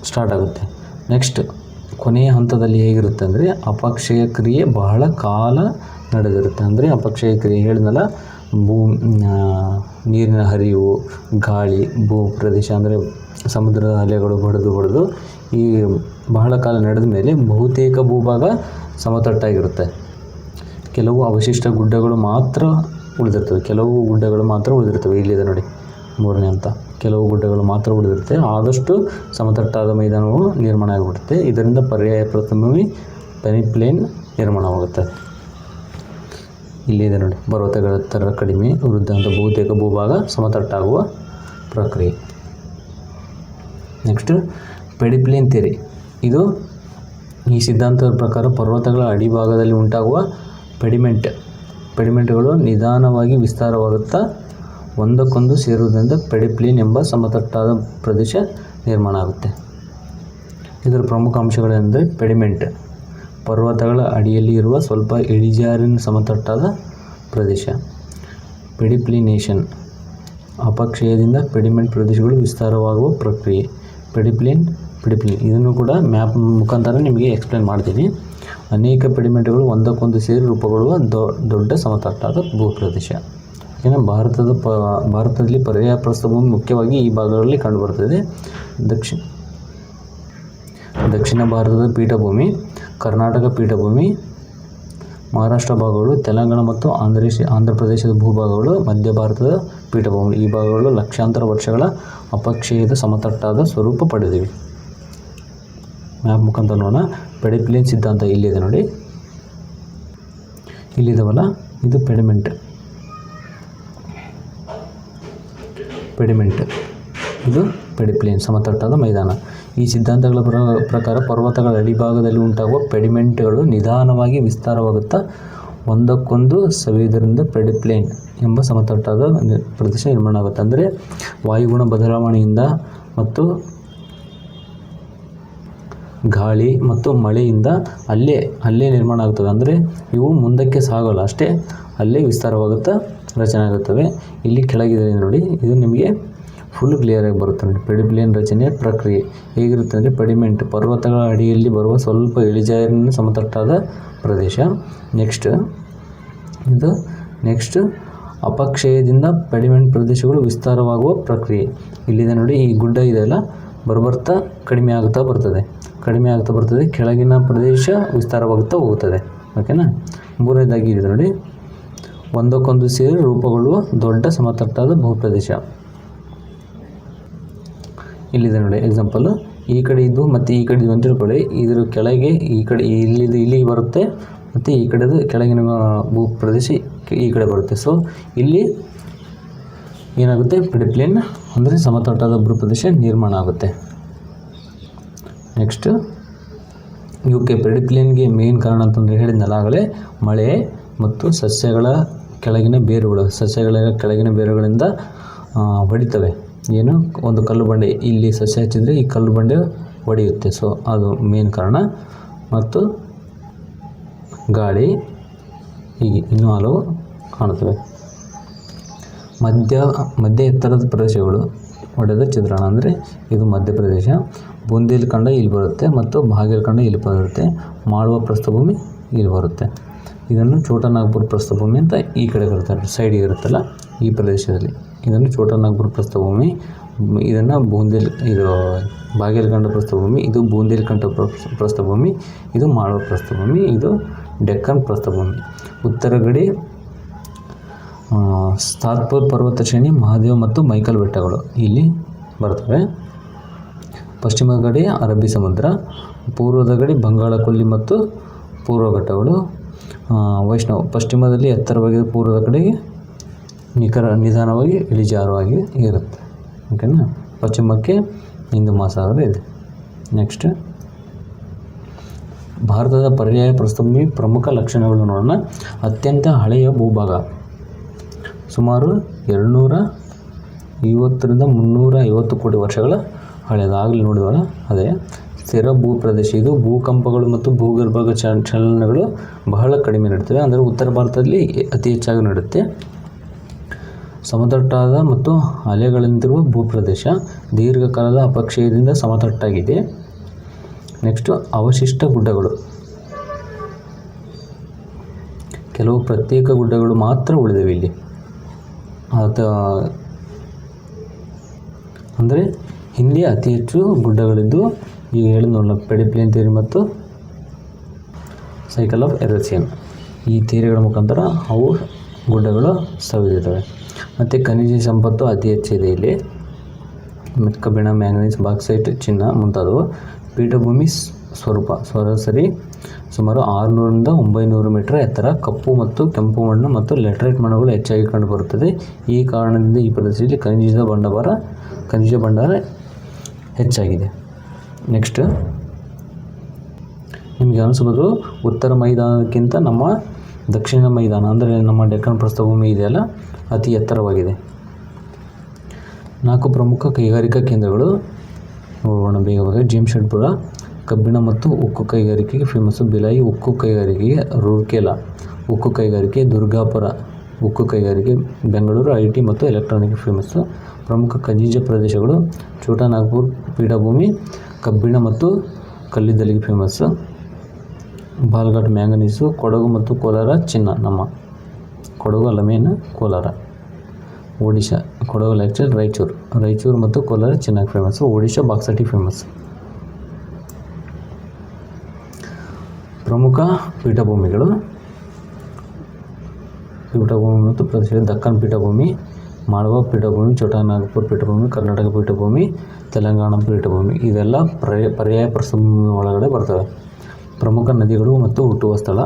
ಸ್ಟಾರ್ಟ್ ಆಗುತ್ತೆ. ನೆಕ್ಸ್ಟ್ ಕೊನೆಯ ಹಂತದಲ್ಲಿ ಹೇಗಿರುತ್ತೆ ಅಂದರೆ ಅಪಕ್ಷಯ ಕ್ರಿಯೆ ಬಹಳ ಕಾಲ ನಡೆದಿರುತ್ತೆ. ಅಂದರೆ ಅಪಕ್ಷಯ ಕ್ರಿಯೆ ಹೇಳಿದ್ನಲ್ಲ, ನೀರಿನ ಹರಿವು, ಗಾಳಿ, ಭೂಪ್ರದೇಶ ಅಂದರೆ ಸಮುದ್ರದ ಅಲೆಗಳು ಬಡಿದು ಈ ಬಹಳ ಕಾಲ ನಡೆದ ಮೇಲೆ ಬಹುತೇಕ ಭೂಭಾಗ ಸಮತಟ್ಟಾಗಿರುತ್ತೆ. ಕೆಲವು ಅವಶಿಷ್ಟ ಗುಡ್ಡಗಳು ಮಾತ್ರ ಉಳಿದಿರ್ತವೆ. ಇಲ್ಲಿದೆ ನೋಡಿ, ಮೂರನೇ ಹಂತ. ಕೆಲವು ಗುಡ್ಡಗಳು ಮಾತ್ರ ಉಳಿದಿರುತ್ತೆ. ಆದಷ್ಟು ಸಮತಟ್ಟಾದ ಮೈದಾನವು ನಿರ್ಮಾಣ ಆಗಿಬಿಡುತ್ತೆ. ಇದರಿಂದ ಪರ್ಯಾಯ ಪ್ರಸ್ಥಭೂಮಿ ಪೆನಿಪ್ಲೇನ್ ನಿರ್ಮಾಣವಾಗುತ್ತೆ. ಇಲ್ಲಿದೆ ನೋಡಿ, ಪರ್ವತಗಳ ಎತ್ತರ ಕಡಿಮೆ ವೃದ್ಧ ಅಂತ ಬಹುತೇಕ ಭೂಭಾಗ ಸಮತಟ್ಟಾಗುವ ಪ್ರಕ್ರಿಯೆ. Next pediplain theory. ಇದು ಈ ಸಿದ್ಧಾಂತದ ಪ್ರಕಾರ ಪರ್ವತಗಳ ಅಡಿಭಾಗದಲ್ಲಿ ಉಂಟಾಗುವ ಪೆಡಿಮೆಂಟ್ಗಳು ನಿಧಾನವಾಗಿ ವಿಸ್ತಾರವಾಗುತ್ತಾ ಒಂದಕ್ಕೊಂದು ಸೇರುವುದರಿಂದ ಪೆಡಿಪ್ಲೇನ್ ಎಂಬ ಸಮತಟ್ಟಾದ ಪ್ರದೇಶ ನಿರ್ಮಾಣ ಆಗುತ್ತೆ. ಇದರ ಪ್ರಮುಖ ಅಂಶಗಳೆಂದರೆ ಪೆಡಿಮೆಂಟ್ ಪರ್ವತಗಳ ಅಡಿಯಲ್ಲಿ ಇರುವ ಸ್ವಲ್ಪ ಇಳಿಜಾರಿನ ಸಮತಟ್ಟಾದ ಪ್ರದೇಶ. ಪೆಡಿಪ್ಲಿನೇಷನ್ ಅಪಕ್ಷಯದಿಂದ ಪೆಡಿಮೆಂಟ್ ಪ್ರದೇಶಗಳು ವಿಸ್ತಾರವಾಗುವ ಪ್ರಕ್ರಿಯೆ. ಪೆಡಿಪ್ಲೇನ್ ಇದನ್ನು ಕೂಡ ಮ್ಯಾಪ್ ಮುಖಾಂತರ ನಿಮಗೆ ಎಕ್ಸ್ಪ್ಲೇನ್ ಮಾಡ್ತೀನಿ. ಅನೇಕ ಪೆಡಿಮೆಂಟ್ಗಳು ಒಂದಕ್ಕೊಂದು ಸೇರಿ ರೂಪುಗೊಳ್ಳುವ ದೊಡ್ಡ ಸಮತಟ್ಟಾದ ಭೂಪ್ರದೇಶ. ಏಕೆಂದರೆ ಭಾರತದಲ್ಲಿ ಪರ್ಯಾಯ ಪ್ರಸ್ಥಭೂಮಿ ಮುಖ್ಯವಾಗಿ ಈ ಭಾಗಗಳಲ್ಲಿ ಕಂಡುಬರುತ್ತದೆ. ದಕ್ಷಿಣ ಭಾರತದ ಪೀಠಭೂಮಿ, ಕರ್ನಾಟಕ ಪೀಠಭೂಮಿ, ಮಹಾರಾಷ್ಟ್ರ ಭಾಗಗಳು, ತೆಲಂಗಾಣ ಮತ್ತು ಆಂಧ್ರ ಪ್ರದೇಶದ ಭೂಭಾಗಗಳು, ಮಧ್ಯ ಭಾರತದ ಪೀಠಭೂಮಿ. ಈ ಭಾಗಗಳು ಲಕ್ಷಾಂತರ ವರ್ಷಗಳ ಅಪಕ್ಷಯದ ಸಮತಟ್ಟಾದ ಸ್ವರೂಪ ಪಡೆದಿವೆ. ಮ್ಯಾಪ್ ಮುಖಾಂತರ ನೋಡೋಣ. ಪೆಡಿಪ್ಲೇನ್ ಸಿದ್ಧಾಂತ ಇಲ್ಲಿದೆ ನೋಡಿ, ಇಲ್ಲಿದಾವಲ್ಲ, ಇದು ಪೆಡಿಮೆಂಟ್. ಇದು ಪೆಡಿಪ್ಲೇನ್ ಸಮತಟ್ಟಾದ ಮೈದಾನ. ಈ ಸಿದ್ಧಾಂತಗಳ ಪ್ರಕಾರ ಪರ್ವತಗಳ ಅಡಿಭಾಗದಲ್ಲಿ ಉಂಟಾಗುವ ಪೆಡಿಮೆಂಟ್ಗಳು ನಿಧಾನವಾಗಿ ವಿಸ್ತಾರವಾಗುತ್ತಾ ಒಂದಕ್ಕೊಂದು ಸವಿಯುವುದರಿಂದ ಪೆಡಿಪ್ಲೇನ್ ಎಂಬ ಸಮತಟ್ಟಾದ ಪ್ರದೇಶ ನಿರ್ಮಾಣ ಆಗುತ್ತೆ. ಅಂದರೆ ವಾಯುಗುಣ ಬದಲಾವಣೆಯಿಂದ ಮತ್ತು ಗಾಳಿ ಮತ್ತು ಮಳೆಯಿಂದ ಅಲ್ಲೇ ನಿರ್ಮಾಣ ಆಗುತ್ತವೆ. ಅಂದರೆ ಇವು ಮುಂದಕ್ಕೆ ಸಾಗೋಲ್ಲ, ಅಷ್ಟೇ ಅಲ್ಲೇ ವಿಸ್ತಾರವಾಗುತ್ತಾ ರಚನೆ ಆಗುತ್ತವೆ. ಇಲ್ಲಿ ಕೆಳಗಿದೆ ನೋಡಿ, ಇದು ನಿಮಗೆ ಫುಲ್ ಕ್ಲಿಯರಾಗಿ ಬರುತ್ತೆ ನೋಡಿ. ಪೆಡಿಪ್ಲೇನ್ ರಚನೆಯ ಪ್ರಕ್ರಿಯೆ ಹೇಗಿರುತ್ತೆ ಅಂದರೆ ಪೆಡಿಮೆಂಟ್ ಪರ್ವತಗಳ ಅಡಿಯಲ್ಲಿ ಬರುವ ಸ್ವಲ್ಪ ಇಳಿಜಾರಿನ ಸಮತಟ್ಟಾದ ಪ್ರದೇಶ. ನೆಕ್ಸ್ಟ್ ಅಪಕ್ಷಯದಿಂದ ಪೆಡಿಮೆಂಟ್ ಪ್ರದೇಶಗಳು ವಿಸ್ತಾರವಾಗುವ ಪ್ರಕ್ರಿಯೆ. ಇಲ್ಲಿದೆ ನೋಡಿ, ಈ ಗುಡ್ಡ ಇದೆಯಲ್ಲ, ಬರ್ತಾ ಕಡಿಮೆ ಆಗ್ತಾ ಬರ್ತದೆ. ಕೆಳಗಿನ ಪ್ರದೇಶ ವಿಸ್ತಾರವಾಗುತ್ತಾ ಹೋಗುತ್ತದೆ. ಓಕೆನಾ. ಮೂರನೇದಾಗಿ ಇದೆ ನೋಡಿ, ಒಂದಕ್ಕೊಂದು ಸೇರಿ ರೂಪುಗೊಳ್ಳುವ ದೊಡ್ಡ ಸಮತಟ್ಟಾದ ಭೂಪ್ರದೇಶ. ಇಲ್ಲಿದೆ ನೋಡಿ ಎಕ್ಸಾಂಪಲ್, ಈ ಕಡೆ ಇದ್ದು ಮತ್ತು ಈ ಕಡೆ ಅಂತ ತಿಳ್ಕೊಳ್ಳಿ. ಇದರ ಕೆಳಗೆ ಈ ಕಡೆ ಇಲ್ಲಿಗೆ ಬರುತ್ತೆ ಮತ್ತು ಈ ಕಡೆದು ಕೆಳಗಿನ ಭೂಪ್ರದೇಶ ಈ ಕಡೆ ಬರುತ್ತೆ. ಸೊ ಇಲ್ಲಿ ಏನಾಗುತ್ತೆ, ಪೆಡಿಪ್ಲೇನ್ ಅಂದರೆ ಸಮತಟ್ಟಾದ ಭೂಪ್ರದೇಶ ನಿರ್ಮಾಣ ಆಗುತ್ತೆ. ನೆಕ್ಸ್ಟ್ ಇವಕ್ಕೆ ಪೆಡಿಪ್ಲೇನ್ಗೆ ಮೇನ್ ಕಾರಣ ಅಂತಂದರೆ ಹೇಳಿದ್ನಲ್ಲ ಆಗಲೇ, ಮಳೆ ಮತ್ತು ಸಸ್ಯಗಳ ಕೆಳಗಿನ ಬೇರುಗಳಿಂದ ಹೊಡಿತವೆ. ಏನು, ಒಂದು ಕಲ್ಲು ಬಂಡೆ ಇಲ್ಲಿ ಸಸ್ಯ ಹಚ್ಚಿದರೆ ಈ ಕಲ್ಲು ಬಂಡೆ ಹೊಡೆಯುತ್ತೆ. ಸೊ ಅದು ಮೇನ್ ಕಾರಣ. ಮತ್ತು ಗಾಳಿ, ಹೀಗೆ ಇನ್ನೂ ಹಲವು ಕಾಣುತ್ತವೆ. ಮಧ್ಯ ಎತ್ತರದ ಪ್ರದೇಶಗಳು ಹೊಡೆದ ಚಿತ್ರಣ ಅಂದರೆ ಇದು ಮಧ್ಯಪ್ರದೇಶ. ಬುಂದೇಲ್ಖಂಡ ಇಲ್ಲಿ ಬರುತ್ತೆ ಮತ್ತು ಬಾಗೇಲ್ಖಂಡ ಇಲ್ಲಿ ಬರುತ್ತೆ. ಮಾಳ್ವಾ ಪ್ರಸ್ಥಭೂಮಿ ಇಲ್ಲಿ ಬರುತ್ತೆ. ಇದನ್ನು ಛೋಟಾನಾಗ್ಪುರ ಪ್ರಸ್ಥಭೂಮಿ ಅಂತ ಈ ಕಡೆ ಬರುತ್ತೆ, ಸೈಡಿಗೆ ಇರುತ್ತಲ್ಲ ಈ ಪ್ರದೇಶದಲ್ಲಿ. ಇದನ್ನು ಛೋಟಾನಾಗ್ಪುರ ಪ್ರಸ್ಥಭೂಮಿ, ಇದನ್ನು ಇದು ಬಾಗೇಲಖಂಡ ಪ್ರಸ್ಥಭೂಮಿ, ಇದು ಬೂಂದೇಲ್ಖಂಡ ಪ್ರಸ್ಥಭೂಮಿ, ಇದು ಮಾಳ್ವಾ ಪ್ರಸ್ಥಭೂಮಿ, ಇದು ಡೆಕ್ಕನ್ ಪ್ರಸ್ಥಭೂಮಿ. ಉತ್ತರ ಗಡಿ ಸಾತ್ಪುರ್ ಪರ್ವತ ಶ್ರೇಣಿ, ಮಹಾದೇವ್ ಮತ್ತು ಮೈಕಲ್ ಬೆಟ್ಟಗಳು ಇಲ್ಲಿ ಬರ್ತವೆ. ಪಶ್ಚಿಮ ಗಡಿ ಅರಬ್ಬಿ ಸಮುದ್ರ, ಪೂರ್ವದ ಗಡಿ ಬಂಗಾಳ ಕೊಲ್ಲಿ ಮತ್ತು ಪೂರ್ವ ಘಟ್ಟಗಳು. ವೈಷ್ಣವ ಪಶ್ಚಿಮದಲ್ಲಿ ಎತ್ತರವಾಗಿ, ಪೂರ್ವದ ಕಡೆಗೆ ನಿಧಾನವಾಗಿ ಇಳಿಜಾರುವಾಗಿ ಇರುತ್ತೆ. ಓಕೆನಾ. ಪಶ್ಚಿಮಕ್ಕೆ ಹಿಂದೂ ಮಹಾಸಾಗರ ಇದೆ. ನೆಕ್ಸ್ಟ್, ಭಾರತದ ಪರ್ಯಾಯ ಪ್ರಸ್ಥಭೂಮಿ ಪ್ರಮುಖ ಲಕ್ಷಣಗಳು ನೋಡೋಣ. ಅತ್ಯಂತ ಹಳೆಯ ಭೂಭಾಗ, ಸುಮಾರು 250ರಿಂದ 350 ಕೋಟಿ ವರ್ಷಗಳ ಹಳೆಯದಾಗಲಿ ನೋಡಿದವಳ ಅದೇ. ಸ್ಥಿರ ಭೂ ಪ್ರದೇಶ, ಇದು ಭೂಕಂಪಗಳು ಮತ್ತು ಭೂಗರ್ಭ ಚಲನಗಳು ಬಹಳ ಕಡಿಮೆ ನಡೀತವೆ, ಅಂದರೆ ಉತ್ತರ ಭಾರತದಲ್ಲಿ ಅತಿ ಹೆಚ್ಚಾಗಿ ನಡೆಯುತ್ತೆ. ಸಮತಟ್ಟಾದ ಮತ್ತು ಅಲೆಗಳಂತಿರುವ ಭೂಪ್ರದೇಶ, ದೀರ್ಘಕಾಲದ ಅಪಕ್ಷಯದಿಂದ ಸಮತಟ್ಟಾಗಿದೆ. ನೆಕ್ಸ್ಟು, ಅವಶಿಷ್ಟ ಗುಡ್ಡಗಳು, ಕೆಲವು ಪ್ರತ್ಯೇಕ ಗುಡ್ಡಗಳು ಮಾತ್ರ ಉಳಿದಿವೆ ಇಲ್ಲಿ. ಅಂದರೆ ಹಿಂದೆ ಅತಿ ಹೆಚ್ಚು ಗುಡ್ಡಗಳಿದ್ದು, ಈಗ ಹೇಳಿದ್ನಲ್ಲ ಪೆಡಿಪ್ಲೇನ್ ಥಿಯರಿ ಮತ್ತು ಸೈಕಲ್ ಆಫ್ ಎರೋಸಿಯನ್, ಈ ಥಿಯರಿಗಳ ಮುಖಾಂತರ ಅವು ಗುಡ್ಡಗಳು ಸವಿದಿದ್ದಾವೆ. ಮತ್ತು ಖನಿಜ ಸಂಪತ್ತು ಅತಿ ಹೆಚ್ಚಿದೆ ಇಲ್ಲಿ, ಕಬ್ಬಿಣ, ಮ್ಯಾಂಗನೀಸ್, ಬಾಕ್ಸೈಟ್, ಚಿನ್ನ ಮುಂತಾದವು. ಪೀಠಭೂಮಿ ಸ್ವರೂಪ ಸರಾಸರಿ ಸುಮಾರು 600ರಿಂದ 900 ಮೀಟರ್ ಎತ್ತರ. ಕಪ್ಪು ಮತ್ತು ಕೆಂಪು ಮಣ್ಣು ಮತ್ತು ಲ್ಯಾಟರೈಟ್ ಮಣ್ಣುಗಳು ಹೆಚ್ಚಾಗಿ ಕಂಡುಬರುತ್ತದೆ. ಈ ಕಾರಣದಿಂದ ಈ ಪ್ರದೇಶದಲ್ಲಿ ಖನಿಜ ಭಂಡಾರ ಹೆಚ್ಚಾಗಿದೆ. ನೆಕ್ಸ್ಟ್, ನಿಮಗೆ ಅನಿಸ್ಬೋದು ಉತ್ತರ ಮೈದಾನಕ್ಕಿಂತ ನಮ್ಮ ದಕ್ಷಿಣ ಮೈದಾನ, ಅಂದರೆ ನಮ್ಮ ಡೆಕ್ಕನ್ ಪ್ರಸ್ಥಭೂಮಿ ಇದೆಯಲ್ಲ, ಅತಿ ಎತ್ತರವಾಗಿದೆ. 4 ಪ್ರಮುಖ ಕೈಗಾರಿಕಾ ಕೇಂದ್ರಗಳು ನೋಡೋಣ ಬೇಗ. ಜೆಮ್ಶೆಡ್ಪುರ ಕಬ್ಬಿಣ ಮತ್ತು ಉಕ್ಕು ಕೈಗಾರಿಕೆಗೆ ಫೇಮಸ್ಸು. ಭಿಲಾಯಿ ಉಕ್ಕು ಕೈಗಾರಿಕೆಗೆ, ರೂರ್ಕೆಲಾ ಉಕ್ಕು ಕೈಗಾರಿಕೆ, ದುರ್ಗಾಪುರ ಉಕ್ಕು ಕೈಗಾರಿಕೆ, ಬೆಂಗಳೂರು IT ಮತ್ತು ಎಲೆಕ್ಟ್ರಾನಿಕ್ ಫೇಮಸ್ಸು. ಪ್ರಮುಖ ಖನಿಜ ಪ್ರದೇಶಗಳು, ಛೋಟಾ ನಾಗ್ಪುರ್ ಪೀಠಭೂಮಿ ಕಬ್ಬಿಣ ಮತ್ತು ಕಲ್ಲಿದ್ದಲಿಗೆ ಫೇಮಸ್ಸು. ಬಾಲ್ಘಾಟ್ ಮ್ಯಾಂಗನೀಸು. ಕೊಡಗು ಮತ್ತು ಕೋಲಾರ ಚಿನ್ನ, ನಮ್ಮ ಕೊಡಗು ಅಲ್ಲ ಮೇನ್ ಕೋಲಾರ. ಒಡಿಶಾ ಕೊಡಗು ಲೆಕ್ಚರ್ ರಾಯಚೂರು ಮತ್ತು ಕೋಲಾರ ಚಿನ್ನಕ್ಕೆ ಫೇಮಸ್ಸು. Odisha bauxite famous. ಪ್ರಮುಖ ಪೀಠಭೂಮಿಗಳು ಮತ್ತು ಪ್ರದೇಶ, ದಕ್ಕನ್ ಪೀಠಭೂಮಿ, ಮಾಳ್ವಾ ಪೀಠಭೂಮಿ, ಛೋಟಾ ನಾಗಪುರ ಪೀಠಭೂಮಿ, ಕರ್ನಾಟಕ ಪೀಠಭೂಮಿ, ತೆಲಂಗಾಣ ಪೀಠಭೂಮಿ, ಇವೆಲ್ಲ ಪರ್ಯಾಯ ಪ್ರಸ್ಥಭೂಮಿ ಒಳಗಡೆ ಬರ್ತವೆ. ಪ್ರಮುಖ ನದಿಗಳು ಮತ್ತು ಹುಟ್ಟುವ ಸ್ಥಳ,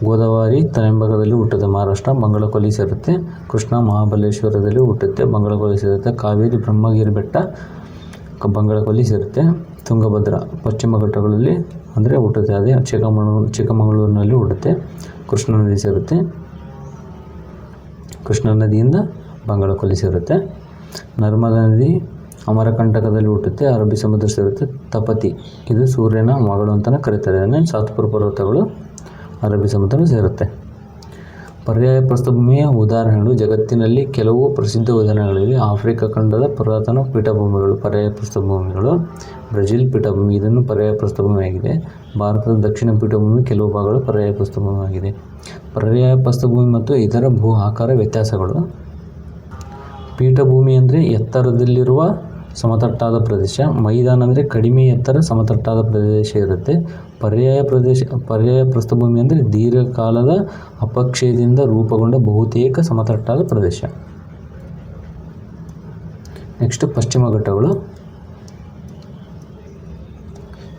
ಗೋದಾವರಿ ತ್ರಯಂಬಕದಲ್ಲಿ ಹುಟ್ಟುತ್ತೆ, ಮಹಾರಾಷ್ಟ್ರ, ಬಂಗಾಳಕೊಲ್ಲಿ ಸೇರುತ್ತೆ. ಕೃಷ್ಣ ಮಹಾಬಲೇಶ್ವರದಲ್ಲಿ ಹುಟ್ಟುತ್ತೆ, ಬಂಗಾಳಕೊಲ್ಲಿ ಸೇರುತ್ತೆ. ಕಾವೇರಿ ಬ್ರಹ್ಮಗಿರಿ ಬೆಟ್ಟ ಬಂಗಾಳಕೊಲ್ಲಿ ಸೇರುತ್ತೆ. ತುಂಗಭದ್ರಾ ಪಶ್ಚಿಮ ಘಟ್ಟಗಳಲ್ಲಿ ಅಂದರೆ ಹುಟ್ಟುತ್ತೆ, ಅದೇ ಚಿಕ್ಕಮಗಳೂರಿನಲ್ಲಿ ಹುಟ್ಟುತ್ತೆ. ಕೃಷ್ಣಾ ನದಿ ಸೇರುತ್ತೆ, ಕೃಷ್ಣಾ ನದಿಯಿಂದ ಬಂಗಾಳಕೊಲ್ಲಿ ಸೇರುತ್ತೆ. ನರ್ಮದಾ ನದಿ ಅಮರಕಂಟಕದಲ್ಲಿ ಹುಟ್ಟುತ್ತೆ, ಅರಬ್ಬಿ ಸಮುದ್ರ ಸೇರುತ್ತೆ. ತಪತಿ, ಇದು ಸೂರ್ಯನ ಮಗಳು ಅಂತಲೇ ಕರೀತಾರೆ, ಸಾತ್ಪುರ ಪರ್ವತಗಳು ಅರಬ್ಬಿ ಸಮುದ್ರ ಸೇರುತ್ತೆ. ಪರ್ಯಾಯ ಪ್ರಸ್ಥಭೂಮಿಯ ಉದಾಹರಣೆಗಳು, ಜಗತ್ತಿನಲ್ಲಿ ಕೆಲವು ಪ್ರಸಿದ್ಧ ಉದಾಹರಣೆಗಳಿವೆ. ಆಫ್ರಿಕಾ ಖಂಡದ ಪುರಾತನ ಪೀಠಭೂಮಿಗಳು ಪರ್ಯಾಯ ಪ್ರಸ್ಥಭೂಮಿಗಳು. ಬ್ರೆಜಿಲ್ ಪೀಠಭೂಮಿ, ಇದನ್ನು ಪರ್ಯಾಯ ಪ್ರಸ್ಥಭೂಮಿಯಾಗಿದೆ. ಭಾರತದ ದಕ್ಷಿಣ ಪೀಠಭೂಮಿ ಕೆಲವು ಭಾಗಗಳು ಪರ್ಯಾಯ ಪ್ರಸ್ಥಭೂಮಿಯಾಗಿದೆ. ಪರ್ಯಾಯ ಪ್ರಸ್ಥಭೂಮಿ ಮತ್ತು ಇತರ ಭೂ ಆಕಾರ ವ್ಯತ್ಯಾಸಗಳು. ಪೀಠಭೂಮಿ ಅಂದರೆ ಎತ್ತರದಲ್ಲಿರುವ ಸಮತಟ್ಟಾದ ಪ್ರದೇಶ. ಮೈದಾನ ಅಂದರೆ ಕಡಿಮೆ ಎತ್ತರ ಸಮತಟ್ಟಾದ ಪ್ರದೇಶ ಇರುತ್ತೆ. ಪರ್ಯಾಯ ಪ್ರಸ್ಥಭೂಮಿ ಅಂದರೆ ದೀರ್ಘಕಾಲದ ಅಪಕ್ಷಯದಿಂದ ರೂಪುಗೊಂಡ ಬಹುತೇಕ ಸಮತಟ್ಟಾದ ಪ್ರದೇಶ. ನೆಕ್ಸ್ಟ್, ಪಶ್ಚಿಮ ಘಟ್ಟಗಳು.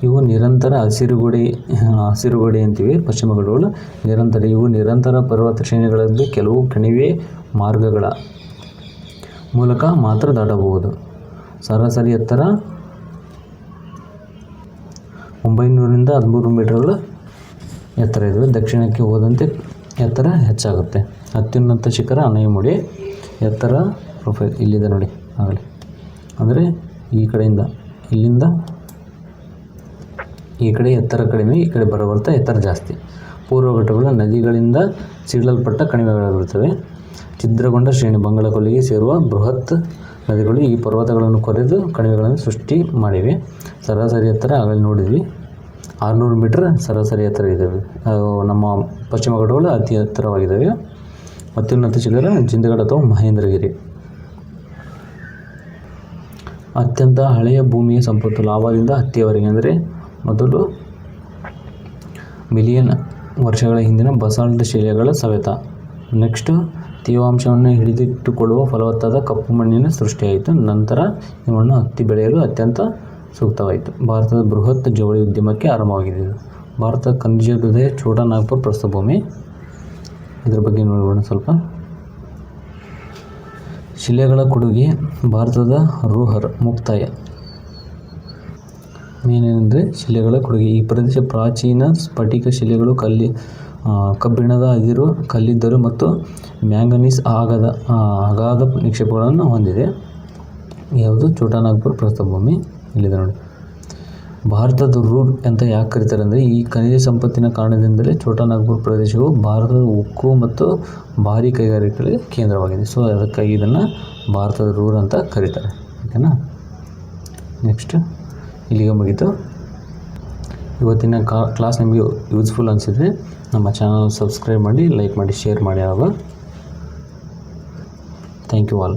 ಇವು ನಿರಂತರ ಹಸಿರುಗೋಡೆ ಅಂತೀವಿ. ಪಶ್ಚಿಮ ಘಟ್ಟಗಳು ಇವು ನಿರಂತರ ಪರ್ವತ ಶ್ರೇಣಿಗಳಲ್ಲಿ ಕೆಲವು ಕಣಿವೆ ಮಾರ್ಗಗಳ ಮೂಲಕ ಮಾತ್ರ ದಾಟಬಹುದು. ಸರಾಸರಿ ಎತ್ತರ 900ರಿಂದ 1300 ಮೀಟರ್ಗಳ ಎತ್ತರ ಇವೆ. ದಕ್ಷಿಣಕ್ಕೆ ಹೋದಂತೆ ಎತ್ತರ ಹೆಚ್ಚಾಗುತ್ತೆ. ಅತ್ಯುನ್ನತ ಶಿಖರ ಆನೆಮುಡಿ. ಎತ್ತರ ಪ್ರೊಫೈಲ್ ಇಲ್ಲಿದೆ ನೋಡಿ ಆಗಲಿ, ಅಂದರೆ ಈ ಕಡೆಯಿಂದ ಇಲ್ಲಿಂದ ಈ ಕಡೆ ಎತ್ತರ ಕಡಿಮೆ, ಈ ಕಡೆ ಬರ್ತಾ ಎತ್ತರ ಜಾಸ್ತಿ. ಪೂರ್ವ ಘಟ್ಟಗಳು ನದಿಗಳಿಂದ ಸೀಳಲ್ಪಟ್ಟ ಕಣಿವೆಗಳಿರುತ್ತವೆ. ಛಿದ್ರಗೊಂಡ ಶ್ರೇಣಿ, ಬಂಗಾಳಕೊಲ್ಲಿಗೆ ಸೇರುವ ಬೃಹತ್ ನದಿಗಳು ಈ ಪರ್ವತಗಳನ್ನು ಕೊರೆದು ಕಣಿವೆಗಳನ್ನು ಸೃಷ್ಟಿ ಮಾಡಿವೆ. ಸರಾಸರಿ ಎತ್ತರ ಆಗಲಿ ನೋಡಿದ್ವಿ, 600 ಮೀಟರ್ ಸರಾಸರಿ ಎತ್ತರ ಇದ್ದಾವೆ. ನಮ್ಮ ಪಶ್ಚಿಮ ಘಟ್ಟಗಳು ಅತಿ ಎತ್ತರವಾಗಿದ್ದಾವೆ. ಅತ್ಯುನ್ನತ ಶಿಖರ ಜಿಂದಗಢ ಅಥವಾ ಮಹೇಂದ್ರಗಿರಿ. ಅತ್ಯಂತ ಹಳೆಯ ಭೂಮಿಯ ಸಂಪತ್ತು ಲಾವಾದಿಂದ ಹತ್ತಿಯವರೆಗೆ ಅಂದರೆ ಮೊದಲು ಮಿಲಿಯನ್ ವರ್ಷಗಳ ಹಿಂದಿನ ಬಸಾಲ್ಟ್ ಶಿಲೆಗಳ ಸವೆತ. ನೆಕ್ಸ್ಟು ತೇವಾಂಶವನ್ನು ಹಿಡಿದಿಟ್ಟುಕೊಳ್ಳುವ ಫಲವತ್ತಾದ ಕಪ್ಪು ಮಣ್ಣಿನ ಸೃಷ್ಟಿಯಾಯಿತು. ನಂತರ ಈ ಮಣ್ಣು ಹತ್ತಿ ಬೆಳೆಯಲು ಅತ್ಯಂತ ಸೂಕ್ತವಾಯಿತು. ಭಾರತದ ಬೃಹತ್ ಜವಳಿ ಉದ್ಯಮಕ್ಕೆ ಆರಂಭವಾಗಿದೆ. ಭಾರತದ ಖನಿಜ ಹೃದಯ ಛೋಟಾ ನಾಗ್ಪುರ್ ಪ್ರಸ್ಥಭೂಮಿ. ಇದರ ಬಗ್ಗೆ ನೋಡೋಣ ಸ್ವಲ್ಪ. ಶಿಲೆಗಳ ಕೊಡುಗೆ ಭಾರತದ ರೂಹರ್ ಮುಕ್ತಾಯ. ಏನೇನೆಂದರೆ ಶಿಲೆಗಳ ಕೊಡುಗೆ. ಈ ಪ್ರದೇಶ ಪ್ರಾಚೀನ ಸ್ಫಟಿಕ ಶಿಲೆಗಳು, ಕಬ್ಬಿಣದ ಅದಿರು, ಕಲ್ಲಿದ್ದಲು ಮತ್ತು ಮ್ಯಾಂಗನೀಸ್ ಅಗಾಧ ನಿಕ್ಷೇಪಗಳನ್ನು ಹೊಂದಿದೆ. ಯಾವುದು? ಛೋಟಾ ನಾಗ್ಪುರ್ ಪ್ರಸ್ಥಭೂಮಿ ಇಲ್ಲಿದೆ ನೋಡಿ. ಭಾರತದ ರೂರ್ ಅಂತ ಯಾಕೆ ಕರೀತಾರೆ ಅಂದರೆ ಈ ಖನಿಜ ಸಂಪತ್ತಿನ ಕಾರಣದಿಂದಲೇ ಛೋಟಾ ನಾಗ್ಪುರ್ ಪ್ರದೇಶವು ಭಾರತದ ಉಕ್ಕು ಮತ್ತು ಭಾರೀ ಕೈಗಾರಿಕೆಗಳಿಗೆ ಕೇಂದ್ರವಾಗಿದೆ. ಸೊ ಅದಕ್ಕಾಗಿ ಇದನ್ನು ಭಾರತದ ರೂರ್ ಅಂತ ಕರೀತಾರೆ. ಓಕೆನಾ? ನೆಕ್ಸ್ಟ್ ಇಲ್ಲಿಗೆ ಮುಗೀತು. ಇವತ್ತಿನ ಕ್ಲಾಸ್ ನಿಮಗೆ ಯೂಸ್ಫುಲ್ ಅನಿಸಿದರೆ ನಮ್ಮ ಚಾನಲ್ ಸಬ್ಸ್ಕ್ರೈಬ್ ಮಾಡಿ, ಲೈಕ್ ಮಾಡಿ, ಶೇರ್ ಮಾಡಿ. ಆವಾಗ ಥ್ಯಾಂಕ್ ಯು ಆಲ್.